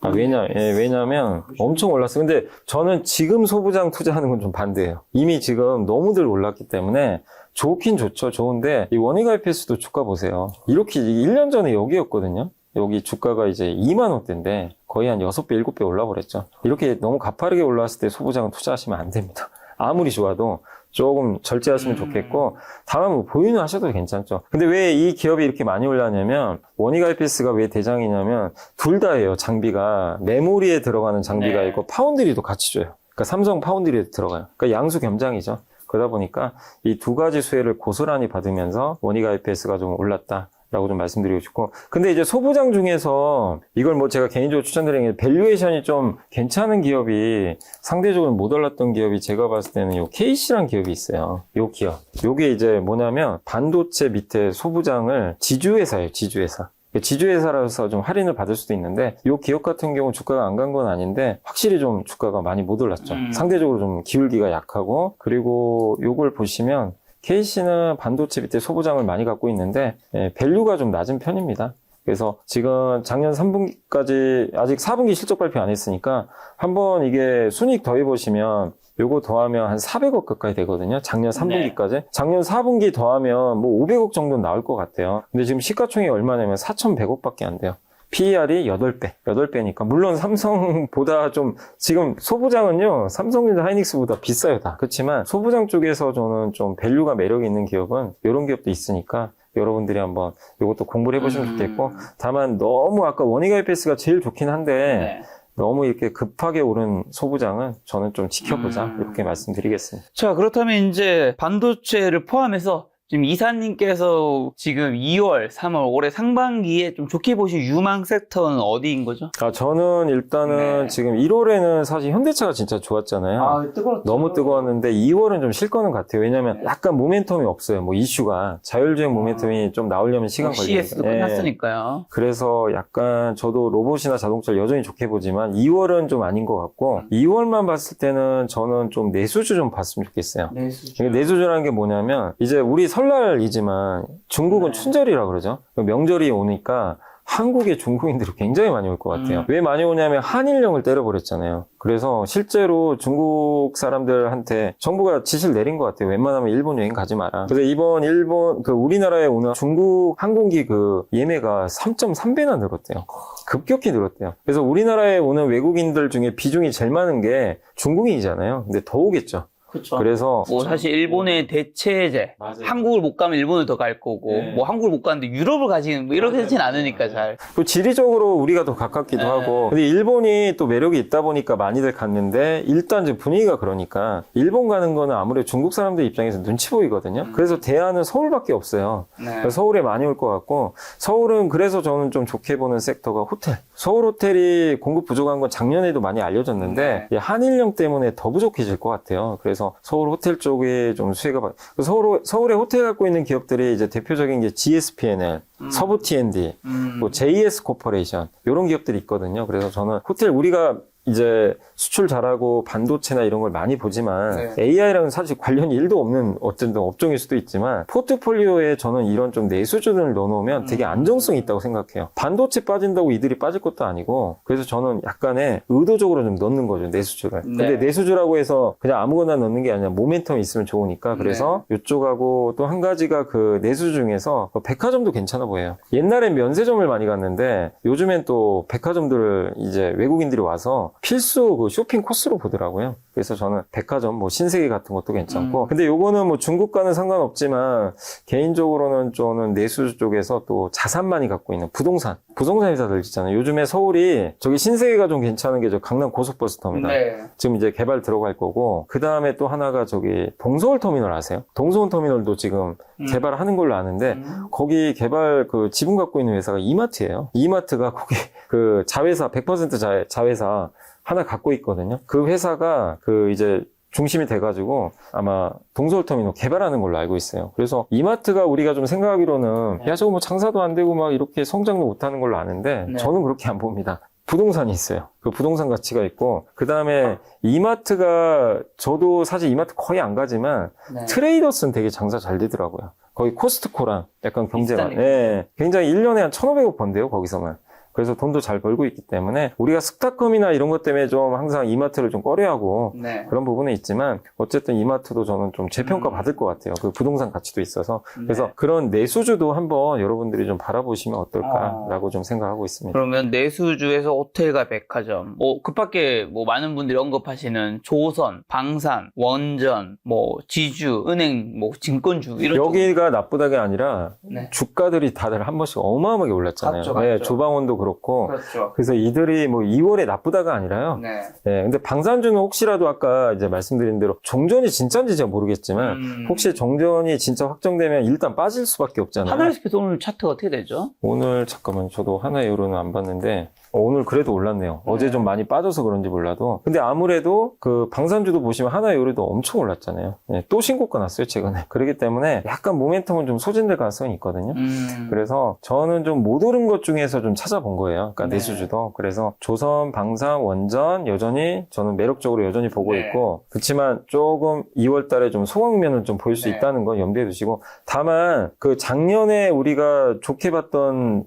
왜냐면 엄청 올랐어요. 근데 저는 지금 소부장 투자하는 건 좀 반대예요. 이미 지금 너무들 올랐기 때문에 좋긴 좋죠. 좋은데 이 원익 IPS도 주가 보세요. 이렇게 1년 전에 여기였거든요. 여기 주가가 이제 2만 원대인데 거의 한 6배, 7배 올라버렸죠. 이렇게 너무 가파르게 올라왔을 때 소부장은 투자하시면 안 됩니다. 아무리 좋아도 조금 절제하시면 좋겠고, 다만 뭐 보유는 하셔도 괜찮죠. 근데 왜 이 기업이 이렇게 많이 올랐냐면, 원익 IPS가 왜 대장이냐면 둘 다예요. 장비가 메모리에 들어가는 장비가 네. 있고 파운드리도 같이 줘요. 그러니까 삼성 파운드리에 들어가요. 그러니까 양수 겸장이죠. 그러다 보니까 이 두 가지 수혜를 고스란히 받으면서 원익 IPS가 좀 올랐다 라고 좀 말씀드리고 싶고, 근데 이제 소부장 중에서 이걸 뭐 제가 개인적으로 추천드리는 게, 밸류에이션이 좀 괜찮은 기업이, 상대적으로 못 올랐던 기업이 제가 봤을 때는 요 KC라는 기업이 있어요. 요 기업. 요게 이제 뭐냐면 반도체 밑에 소부장을 지주회사예요. 지주회사. 지주회사라서 좀 할인을 받을 수도 있는데, 요 기업 같은 경우 주가가 안 간 건 아닌데 확실히 좀 주가가 많이 못 올랐죠. 상대적으로 좀 기울기가 약하고, 그리고 요걸 보시면 KC는 반도체 밑에 소부장을 많이 갖고 있는데 밸류가 좀 낮은 편입니다. 그래서 지금 작년 3분기까지 아직 4분기 실적 발표 안 했으니까 한번 이게 순이익 더해보시면 요거 더하면 한 400억 가까이 되거든요. 작년 3분기까지. 작년 4분기 더하면 뭐 500억 정도 나올 것 같아요. 근데 지금 시가총액이 얼마냐면 4,100억밖에 안 돼요. PER이 8배니까. 물론 삼성보다 좀, 지금 소부장은요, 삼성전자 하이닉스보다 비싸요, 다. 그렇지만 소부장 쪽에서 저는 좀 밸류가 매력이 있는 기업은 이런 기업도 있으니까 여러분들이 한번 이것도 공부를 해보시면 좋겠고, 다만 너무 아까 원익 IPS가 제일 좋긴 한데, 너무 이렇게 급하게 오른 소부장은 저는 좀 지켜보자, 이렇게 말씀드리겠습니다. 자, 그렇다면 이제 반도체를 포함해서 지금 이사님께서 지금 2월, 3월 올해 상반기에 좀 좋게 보신 유망 섹터는 어디인 거죠? 저는 일단은 지금 1월에는 사실 현대차가 진짜 좋았잖아요. 뜨거웠죠. 너무 뜨거웠는데 2월은 좀 쉴 거는 같아요. 왜냐면 약간 모멘텀이 없어요. 뭐 이슈가 자율주행 모멘텀이 좀 나오려면 시간 걸리니까. CS도 끝났으니까요. 그래서 약간 저도 로봇이나 자동차를 여전히 좋게 보지만 2월은 좀 아닌 것 같고 2월만 봤을 때는 저는 좀 내수주 좀 봤으면 좋겠어요. 내수주라는 게 뭐냐면 이제 우리 설날이지만 중국은 춘절이라 그러죠. 명절이 오니까 한국에 중국인들이 굉장히 많이 올 것 같아요. 왜 많이 오냐면 한일령을 때려버렸잖아요. 그래서 실제로 중국 사람들한테 정부가 지시를 내린 것 같아요. 웬만하면 일본 여행 가지 마라. 그래서 이번 일본 우리나라에 오는 중국 항공기 예매가 3.3배나 늘었대요. 급격히 늘었대요. 그래서 우리나라에 오는 외국인들 중에 비중이 제일 많은 게 중국인이잖아요. 근데 더 오겠죠. 그렇죠. 그래서 뭐 사실 일본의 대체제, 한국을 못 가면 일본을 더 갈 거고, 뭐 한국을 못 가는데 유럽을 가지는 뭐 이러지는 않으니까 잘. 또 지리적으로 우리가 더 가깝기도 하고, 근데 일본이 또 매력이 있다 보니까 많이들 갔는데 일단 이제 분위기가 그러니까 일본 가는 거는 아무래도 중국 사람들 입장에서 눈치 보이거든요. 그래서 대안은 서울밖에 없어요. 그래서 서울에 많이 올 것 같고, 서울은 그래서 저는 좀 좋게 보는 섹터가 호텔. 서울 호텔이 공급 부족한 건 작년에도 많이 알려졌는데 한일령 때문에 더 부족해질 것 같아요. 그래서 서울 호텔 쪽에 좀 수혜가 서울에 호텔 갖고 있는 기업들이 이제 대표적인 게 GSPNL, 서부 T&D, 뭐 JS 코퍼레이션 이런 기업들이 있거든요. 그래서 저는 호텔 우리가 이제 수출 잘하고 반도체나 이런 걸 많이 보지만 AI랑은 사실 관련이 1도 없는 어떤 업종일 수도 있지만 포트폴리오에 저는 이런 좀 내수주들을 넣어놓으면 되게 안정성이 있다고 생각해요. 반도체 빠진다고 이들이 빠질 것도 아니고 그래서 저는 약간의 의도적으로 좀 넣는 거죠, 내수주를. 근데 내수주라고 해서 그냥 아무거나 넣는 게 아니라 모멘텀이 있으면 좋으니까 그래서 이쪽하고 또 한 가지가 내수주 중에서 백화점도 괜찮아 보여요. 옛날엔 면세점을 많이 갔는데 요즘엔 또 백화점들을 이제 외국인들이 와서 필수 쇼핑 코스로 보더라고요. 그래서 저는 백화점, 뭐 신세계 같은 것도 괜찮고. 근데 요거는 뭐 중국과는 상관없지만 개인적으로는 저는 내수 쪽에서 또 자산 많이 갖고 있는 부동산 회사들 있잖아요. 요즘에 서울이 저기 신세계가 좀 괜찮은 게 저 강남 고속버스 터미널. 지금 이제 개발 들어갈 거고. 그 다음에 또 하나가 저기 동서울 터미널 아세요? 동서울 터미널도 지금 개발하는 걸로 아는데 거기 개발 지분 갖고 있는 회사가 이마트예요. 이마트가 거기 자회사 100% 자회사 하나 갖고 있거든요. 그 회사가 이제 중심이 돼가지고 아마 동서울터미널 개발하는 걸로 알고 있어요. 그래서 이마트가 우리가 좀 생각하기로는 야 저거 뭐 장사도 안 되고 막 이렇게 성장도 못하는 걸로 아는데 저는 그렇게 안 봅니다. 부동산이 있어요. 그 부동산 가치가 있고 그 다음에 이마트가 저도 사실 이마트 거의 안 가지만 트레이더스는 되게 장사 잘 되더라고요. 거기 코스트코랑 약간 경제가 굉장히 1년에 한 1,500억 번대요 거기서만. 그래서 돈도 잘 벌고 있기 때문에 우리가 스타컴이나 이런 것 때문에 좀 항상 이마트를 좀 꺼려하고 그런 부분은 있지만 어쨌든 이마트도 저는 좀 재평가 받을 것 같아요. 그 부동산 가치도 있어서. 그래서 그런 내수주도 한번 여러분들이 좀 바라보시면 어떨까라고 좀 생각하고 있습니다. 그러면 내수주에서 호텔과 백화점, 그밖에 많은 분들이 언급하시는 조선, 방산, 원전, 지주, 은행, 증권주 이런 여기가 나쁘다가 아니라 주가들이 다들 한 번씩 어마어마하게 올랐잖아요. 맞죠. 조방원도 그렇고. 그래서 이들이 2월에 나쁘다가 아니라요. 근데 방산주는 혹시라도 아까 이제 말씀드린 대로 종전이 진짜인지 제가 모르겠지만 혹시 종전이 진짜 확정되면 일단 빠질 수밖에 없잖아요. 하나이스피스 오늘 차트가 어떻게 되죠? 오늘 잠깐만 저도 하나이오로는 안 봤는데 오늘 그래도 올랐네요. 어제 좀 많이 빠져서 그런지 몰라도. 근데 아무래도 방산주도 보시면 하나이오로도 엄청 올랐잖아요. 또 신고가 났어요, 최근에. 그렇기 때문에 약간 모멘텀은 좀 소진될 가능성이 있거든요. 그래서 저는 좀 못 오른 것 중에서 좀 찾아본 거예요. 그러니까 내수주도. 그래서 조선, 방산, 원전 여전히 저는 매력적으로 여전히 보고 있고 그렇지만 조금 2월 달에 좀 소강면을 좀 보일 수 있다는 건 염두에 두시고 다만 작년에 우리가 좋게 봤던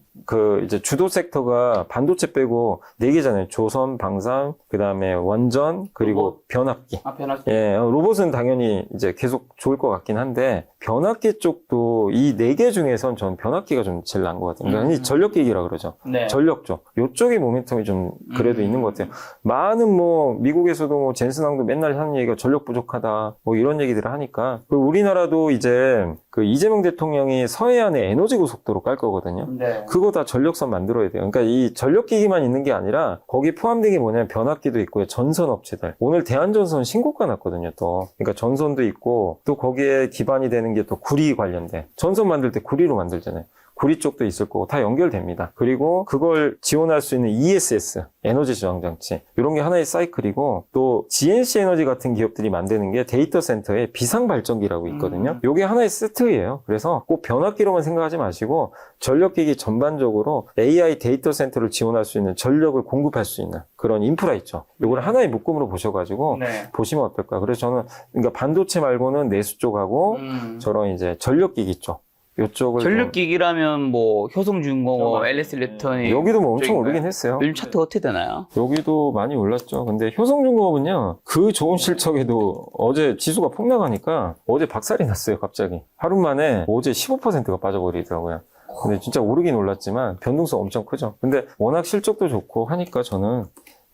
이제 주도 섹터가 반도체 빼고 4개잖아요. 조선, 방산, 그 다음에 원전, 그리고 변압기. 변압기. 예, 로봇은 당연히 이제 계속 좋을 것 같긴 한데, 변압기 쪽도 이 4개 중에선 전 변압기가 좀 제일 나은 것 같아요. 그러니까 전력기기라 그러죠. 네. 전력 쪽. 요쪽이 모멘텀이 좀 그래도 있는 것 같아요. 많은 뭐, 미국에서도 뭐, 젠슨왕도 맨날 하는 얘기가 전력 부족하다. 뭐 이런 얘기들을 하니까. 그리고 우리나라도 이제 그 이재명 대통령이 서해안에 에너지 고속도로 깔 거거든요. 네. 그거 다 전력선 만들어야 돼요. 그러니까 이 전력기기만 있는 게 아니라 거기 포함된 게 뭐냐면 변압기도 있고요. 전선 업체들. 오늘 대한전선 신고가 났거든요, 또. 그러니까 전선도 있고 또 거기에 기반이 되는 게 또 구리 관련된. 전선 만들 때 구리로 만들잖아요. 구리 쪽도 있을 거고 다 연결됩니다. 그리고 그걸 지원할 수 있는 ESS, 에너지 저장 장치. 이런 게 하나의 사이클이고 또 GNC 에너지 같은 기업들이 만드는 게 데이터 센터에 비상 발전기라고 있거든요. 이게 하나의 세트예요. 그래서 꼭 변압기로만 생각하지 마시고 전력기기 전반적으로 AI 데이터 센터를 지원할 수 있는 전력을 공급할 수 있는 그런 인프라 있죠. 이걸 하나의 묶음으로 보셔가지고 네. 보시면 어떨까. 그래서 저는 그러니까 반도체 말고는 내수 쪽하고 저런 이제 전력기기 쪽. 요쪽을 전력기기라면 뭐 효성중공업, LS 일렉트로닉 여기도 뭐 엄청 쪽인가요? 오르긴 했어요. 요즘 차트가 어떻게 되나요? 여기도 많이 올랐죠. 근데 효성중공업은요, 그 좋은 실적에도 어제 지수가 폭락하니까 어제 박살이 났어요, 갑자기. 하루 만에 어제 15%가 빠져버리더라고요. 근데 진짜 오르긴 올랐지만 변동성 엄청 크죠. 근데 워낙 실적도 좋고 하니까 저는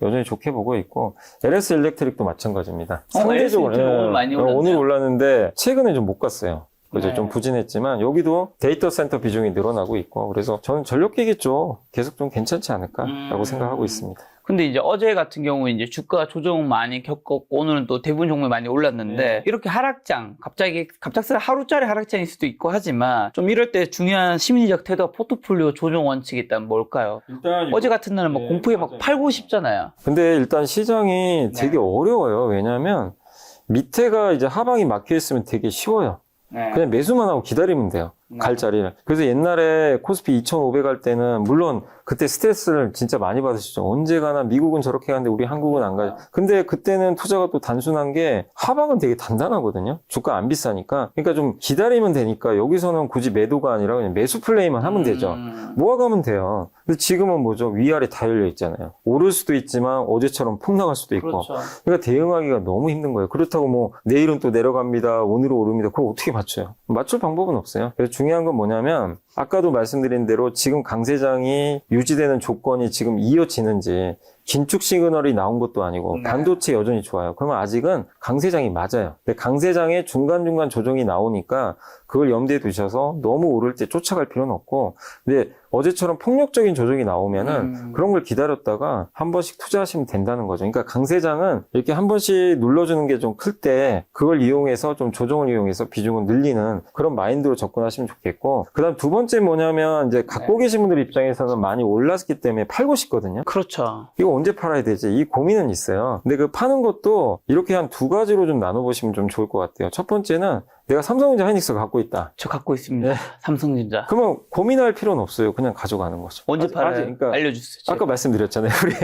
여전히 좋게 보고 있고, LS 일렉트릭도 마찬가지입니다. LS 일렉트릭 오늘 많이 올랐네요. 오늘 올랐는데 최근에 좀 못 갔어요. 그죠? 네. 좀 부진했지만 여기도 데이터 센터 비중이 늘어나고 있고, 그래서 저는 전력기기 쪽 계속 좀 괜찮지 않을까라고 생각하고 있습니다. 근데 이제 어제 같은 경우에 이제 주가 조정 많이 겪었고 오늘은 또 대부분 종목이 많이 올랐는데 네. 이렇게 하락장 갑작스레 하루짜리 하락장일 수도 있고 하지만 좀 이럴 때 중요한 심리적 태도와 포트폴리오 조정 원칙이 있다면 뭘까요? 일단 어제 같은 날은 막 공포에 막 팔고 싶잖아요. 근데 일단 시장이 네. 되게 어려워요. 왜냐하면 밑에가 이제 하방이 막혀 있으면 되게 쉬워요. 네. 그냥 매수만 하고 기다리면 돼요. 갈 자리를. 그래서 옛날에 코스피 2,500 할 때는 물론 그때 스트레스를 진짜 많이 받으시죠. 언제 가나 미국은 저렇게 가는데 우리 한국은 안 가요. 근데 그때는 투자가 또 단순한 게 하방은 되게 단단하거든요. 주가 안 비싸니까. 그러니까 좀 기다리면 되니까 여기서는 굳이 매도가 아니라 그냥 매수 플레이만 하면 되죠. 모아가면 돼요. 근데 지금은 뭐죠? 위아래 다 열려 있잖아요. 오를 수도 있지만 어제처럼 폭락할 수도 있고. 그렇죠. 그러니까 대응하기가 너무 힘든 거예요. 그렇다고 뭐 내일은 또 내려갑니다. 오늘은 오릅니다. 그걸 어떻게 맞춰요? 맞출 방법은 없어요. 그래서 중요한 건 뭐냐면 아까도 말씀드린 대로 지금 강세장이 유지되는 조건이 지금 이어지는지 긴축 시그널이 나온 것도 아니고 네. 반도체 여전히 좋아요. 그러면 아직은 강세장이 맞아요. 근데 강세장에 중간중간 조정이 나오니까 그걸 염두에 두셔서 너무 오를 때 쫓아갈 필요는 없고, 근데 어제처럼 폭력적인 조정이 나오면은 그런 걸 기다렸다가 한 번씩 투자하시면 된다는 거죠. 그러니까 강세장은 이렇게 한 번씩 눌러주는 게 좀 클 때 그걸 이용해서 좀 조정을 이용해서 비중을 늘리는 그런 마인드로 접근하시면 좋겠고, 그 다음 두 번째 뭐냐면 이제 갖고 계신 분들 입장에서는 많이 올랐기 때문에 팔고 싶거든요. 그렇죠. 이거 언제 팔아야 되지? 이 고민은 있어요. 근데 그 파는 것도 이렇게 한 두 가지로 좀 나눠보시면 좀 좋을 것 같아요. 첫 번째는 내가 삼성전자 하이닉스 갖고 있다. 저 갖고 있습니다. 네. 삼성전자. 그러면 고민할 필요는 없어요. 그냥 가져가는 거죠. 언제 팔아요? 그러니까 알려주세요. 아까 말씀드렸잖아요. 우리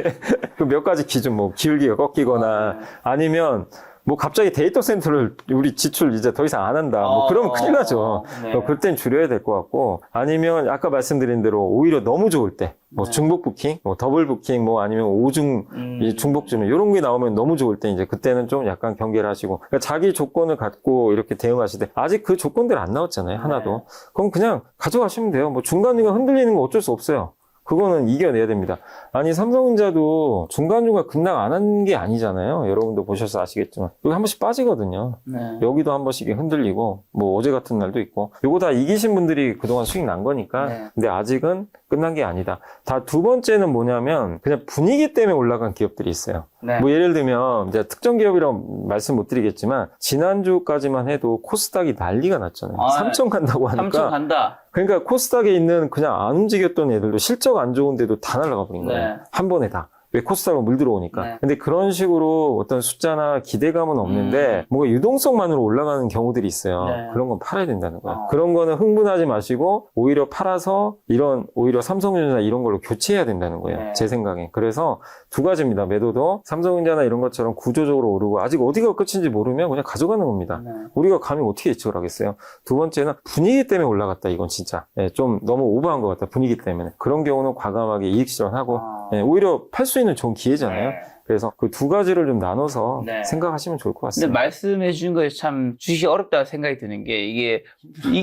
그 몇 가지 기준, 뭐 기울기가 꺾이거나 아니면 뭐 갑자기 데이터 센터를 우리 지출 이제 더 이상 안 한다. 뭐 그러면 큰일 나죠. 네. 그땐 줄여야 될 것 같고, 아니면 아까 말씀드린 대로 오히려 너무 좋을 때, 뭐 네. 중복 부킹, 뭐 더블 부킹, 뭐 아니면 오중 이 중복 주문 이런 게 나오면 너무 좋을 때 이제 그때는 좀 약간 경계를 하시고, 그러니까 자기 조건을 갖고 이렇게 대응하시되 아직 그 조건들 안 나왔잖아요. 하나도. 그럼 그냥 가져가시면 돼요. 뭐 중간중간 흔들리는 거 어쩔 수 없어요. 그거는 이겨내야 됩니다. 아니, 삼성전자도 중간중간 급락 안 한 게 아니잖아요. 여러분도 보셔서 아시겠지만. 여기 한 번씩 빠지거든요. 네. 여기도 한 번씩 흔들리고, 뭐 어제 같은 날도 있고. 요거 다 이기신 분들이 그동안 수익 난 거니까. 네. 근데 아직은 끝난 게 아니다. 다 두 번째는 뭐냐면, 그냥 분위기 때문에 올라간 기업들이 있어요. 네. 뭐 예를 들면, 이제 특정 기업이라고 말씀 못 드리겠지만, 지난주까지만 해도 코스닥이 난리가 났잖아요. 아, 3천 간다고 하니까. 3천 간다. 그러니까 코스닥에 있는 그냥 안 움직였던 애들도 실적 안 좋은데도 다 날아가 버린 거예요. 네. 한 번에 다. 왜 코스닥은 물 들어오니까. 네. 근데 그런 식으로 어떤 숫자나 기대감은 없는데 뭔가 유동성만으로 올라가는 경우들이 있어요. 네. 그런 건 팔아야 된다는 거야. 그런 거는 흥분하지 마시고 오히려 팔아서 이런 오히려 삼성전자 이런 걸로 교체해야 된다는 거예요. 네. 제 생각에. 그래서 두 가지입니다. 매도도 삼성전자나 이런 것처럼 구조적으로 오르고 아직 어디가 끝인지 모르면 그냥 가져가는 겁니다. 네. 우리가 감히 어떻게 예측을 하겠어요. 두 번째는 분위기 때문에 올라갔다. 이건 진짜 좀 너무 오버한 것 같다. 분위기 때문에. 그런 경우는 과감하게 이익 실현하고 오히려 팔 수 있는 좋은 기회잖아요. 네. 그래서 그 두 가지를 좀 나눠서 네. 생각하시면 좋을 것 근데 같습니다. 말씀해 주신 거에 참 주식이 어렵다고 생각이 드는 게 이게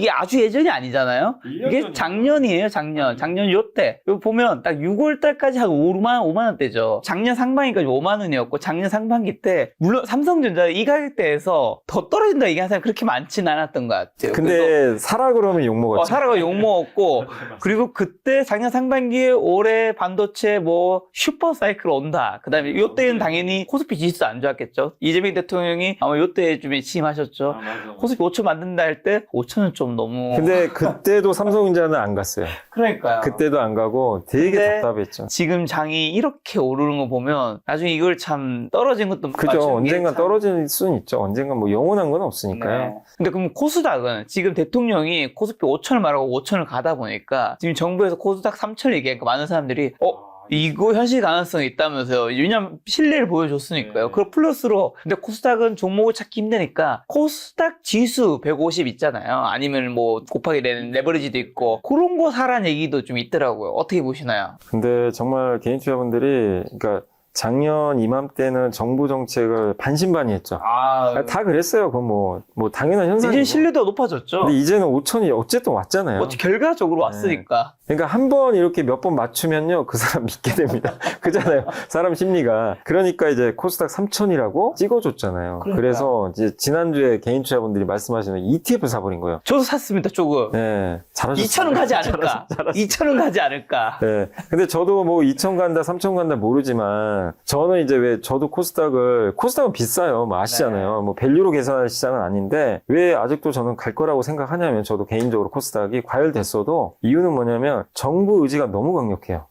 아주 예전이 아니잖아요. 이게 작년이에요, 작년 요때. 이거 보면 딱 6월 달까지 한 5만 원대죠. 작년 상반기까지 5만 원이었고 작년 상반기 때 물론 삼성전자 이 가격대에서 더 떨어진다 얘기하는 사람이 그렇게 많지는 않았던 것 같아요. 근데 사라 그러면 욕 먹었죠. 사라가 욕먹었고 그리고 그때 작년 상반기에 올해 반도체 뭐 슈퍼 사이클 온다. 그다음에 요때는 당연히 코스피 지수 안 좋았겠죠. 이재명 대통령이 아마 요때쯤에 취임하셨죠. 코스피 5천 만든다 할 때 5천은 좀 너무. 근데 그때도 삼성전자는 안 갔어요. 그러니까요. 그때도 안 가고 되게 근데 답답했죠. 지금 장이 이렇게 오르는 거 보면 나중에 이걸 참 떨어진 것도 그죠. 맞추는 게 언젠간 참- 떨어질 수는 있죠. 언젠간 뭐 영원한 건 없으니까요. 네. 근데 그럼 코스닥은 지금 대통령이 코스피 5천을 말하고 5천을 가다 보니까 지금 정부에서 코스닥 3천을 얘기하니까 많은 사람들이 이거 현실 가능성이 있다면서요. 왜냐면 신뢰를 보여줬으니까요. 네. 그 플러스로 근데 코스닥은 종목을 찾기 힘드니까 코스닥 지수 150 있잖아요. 아니면 뭐 곱하기 되는 레버리지도 있고 그런 거 사라는 얘기도 좀 있더라고요. 어떻게 보시나요? 근데 정말 개인 투자분들이 그러니까 작년 이맘때는 정부 정책을 반신반의했죠. 다 그랬어요. 그건 뭐 당연한 현상이고. 이제 신뢰도가 높아졌죠. 근데 이제는 5천이 어쨌든 왔잖아요. 뭐 결과적으로 왔으니까. 그러니까 한 번 이렇게 몇 번 맞추면요, 그 사람 믿게 됩니다. 그잖아요. 사람 심리가. 그러니까 이제 코스닥 3천이라고 찍어줬잖아요. 그러니까요. 그래서 이제 지난주에 개인 투자분들이 말씀하시는 ETF 사버린 거예요. 저도 샀습니다, 조금. 네, 잘하셨어요. 2천은 가지 않을까. 2천은 가지 않을까. 네. 근데 저도 뭐 2천 간다, 3천 간다 모르지만 저는 이제 왜 저도 코스닥은 비싸요. 뭐 아시잖아요. 뭐 밸류로 계산할 시장은 아닌데 왜 아직도 저는 갈 거라고 생각하냐면 저도 개인적으로 코스닥이 과열됐어도 이유는 뭐냐면 정부 의지가 너무 강력해요.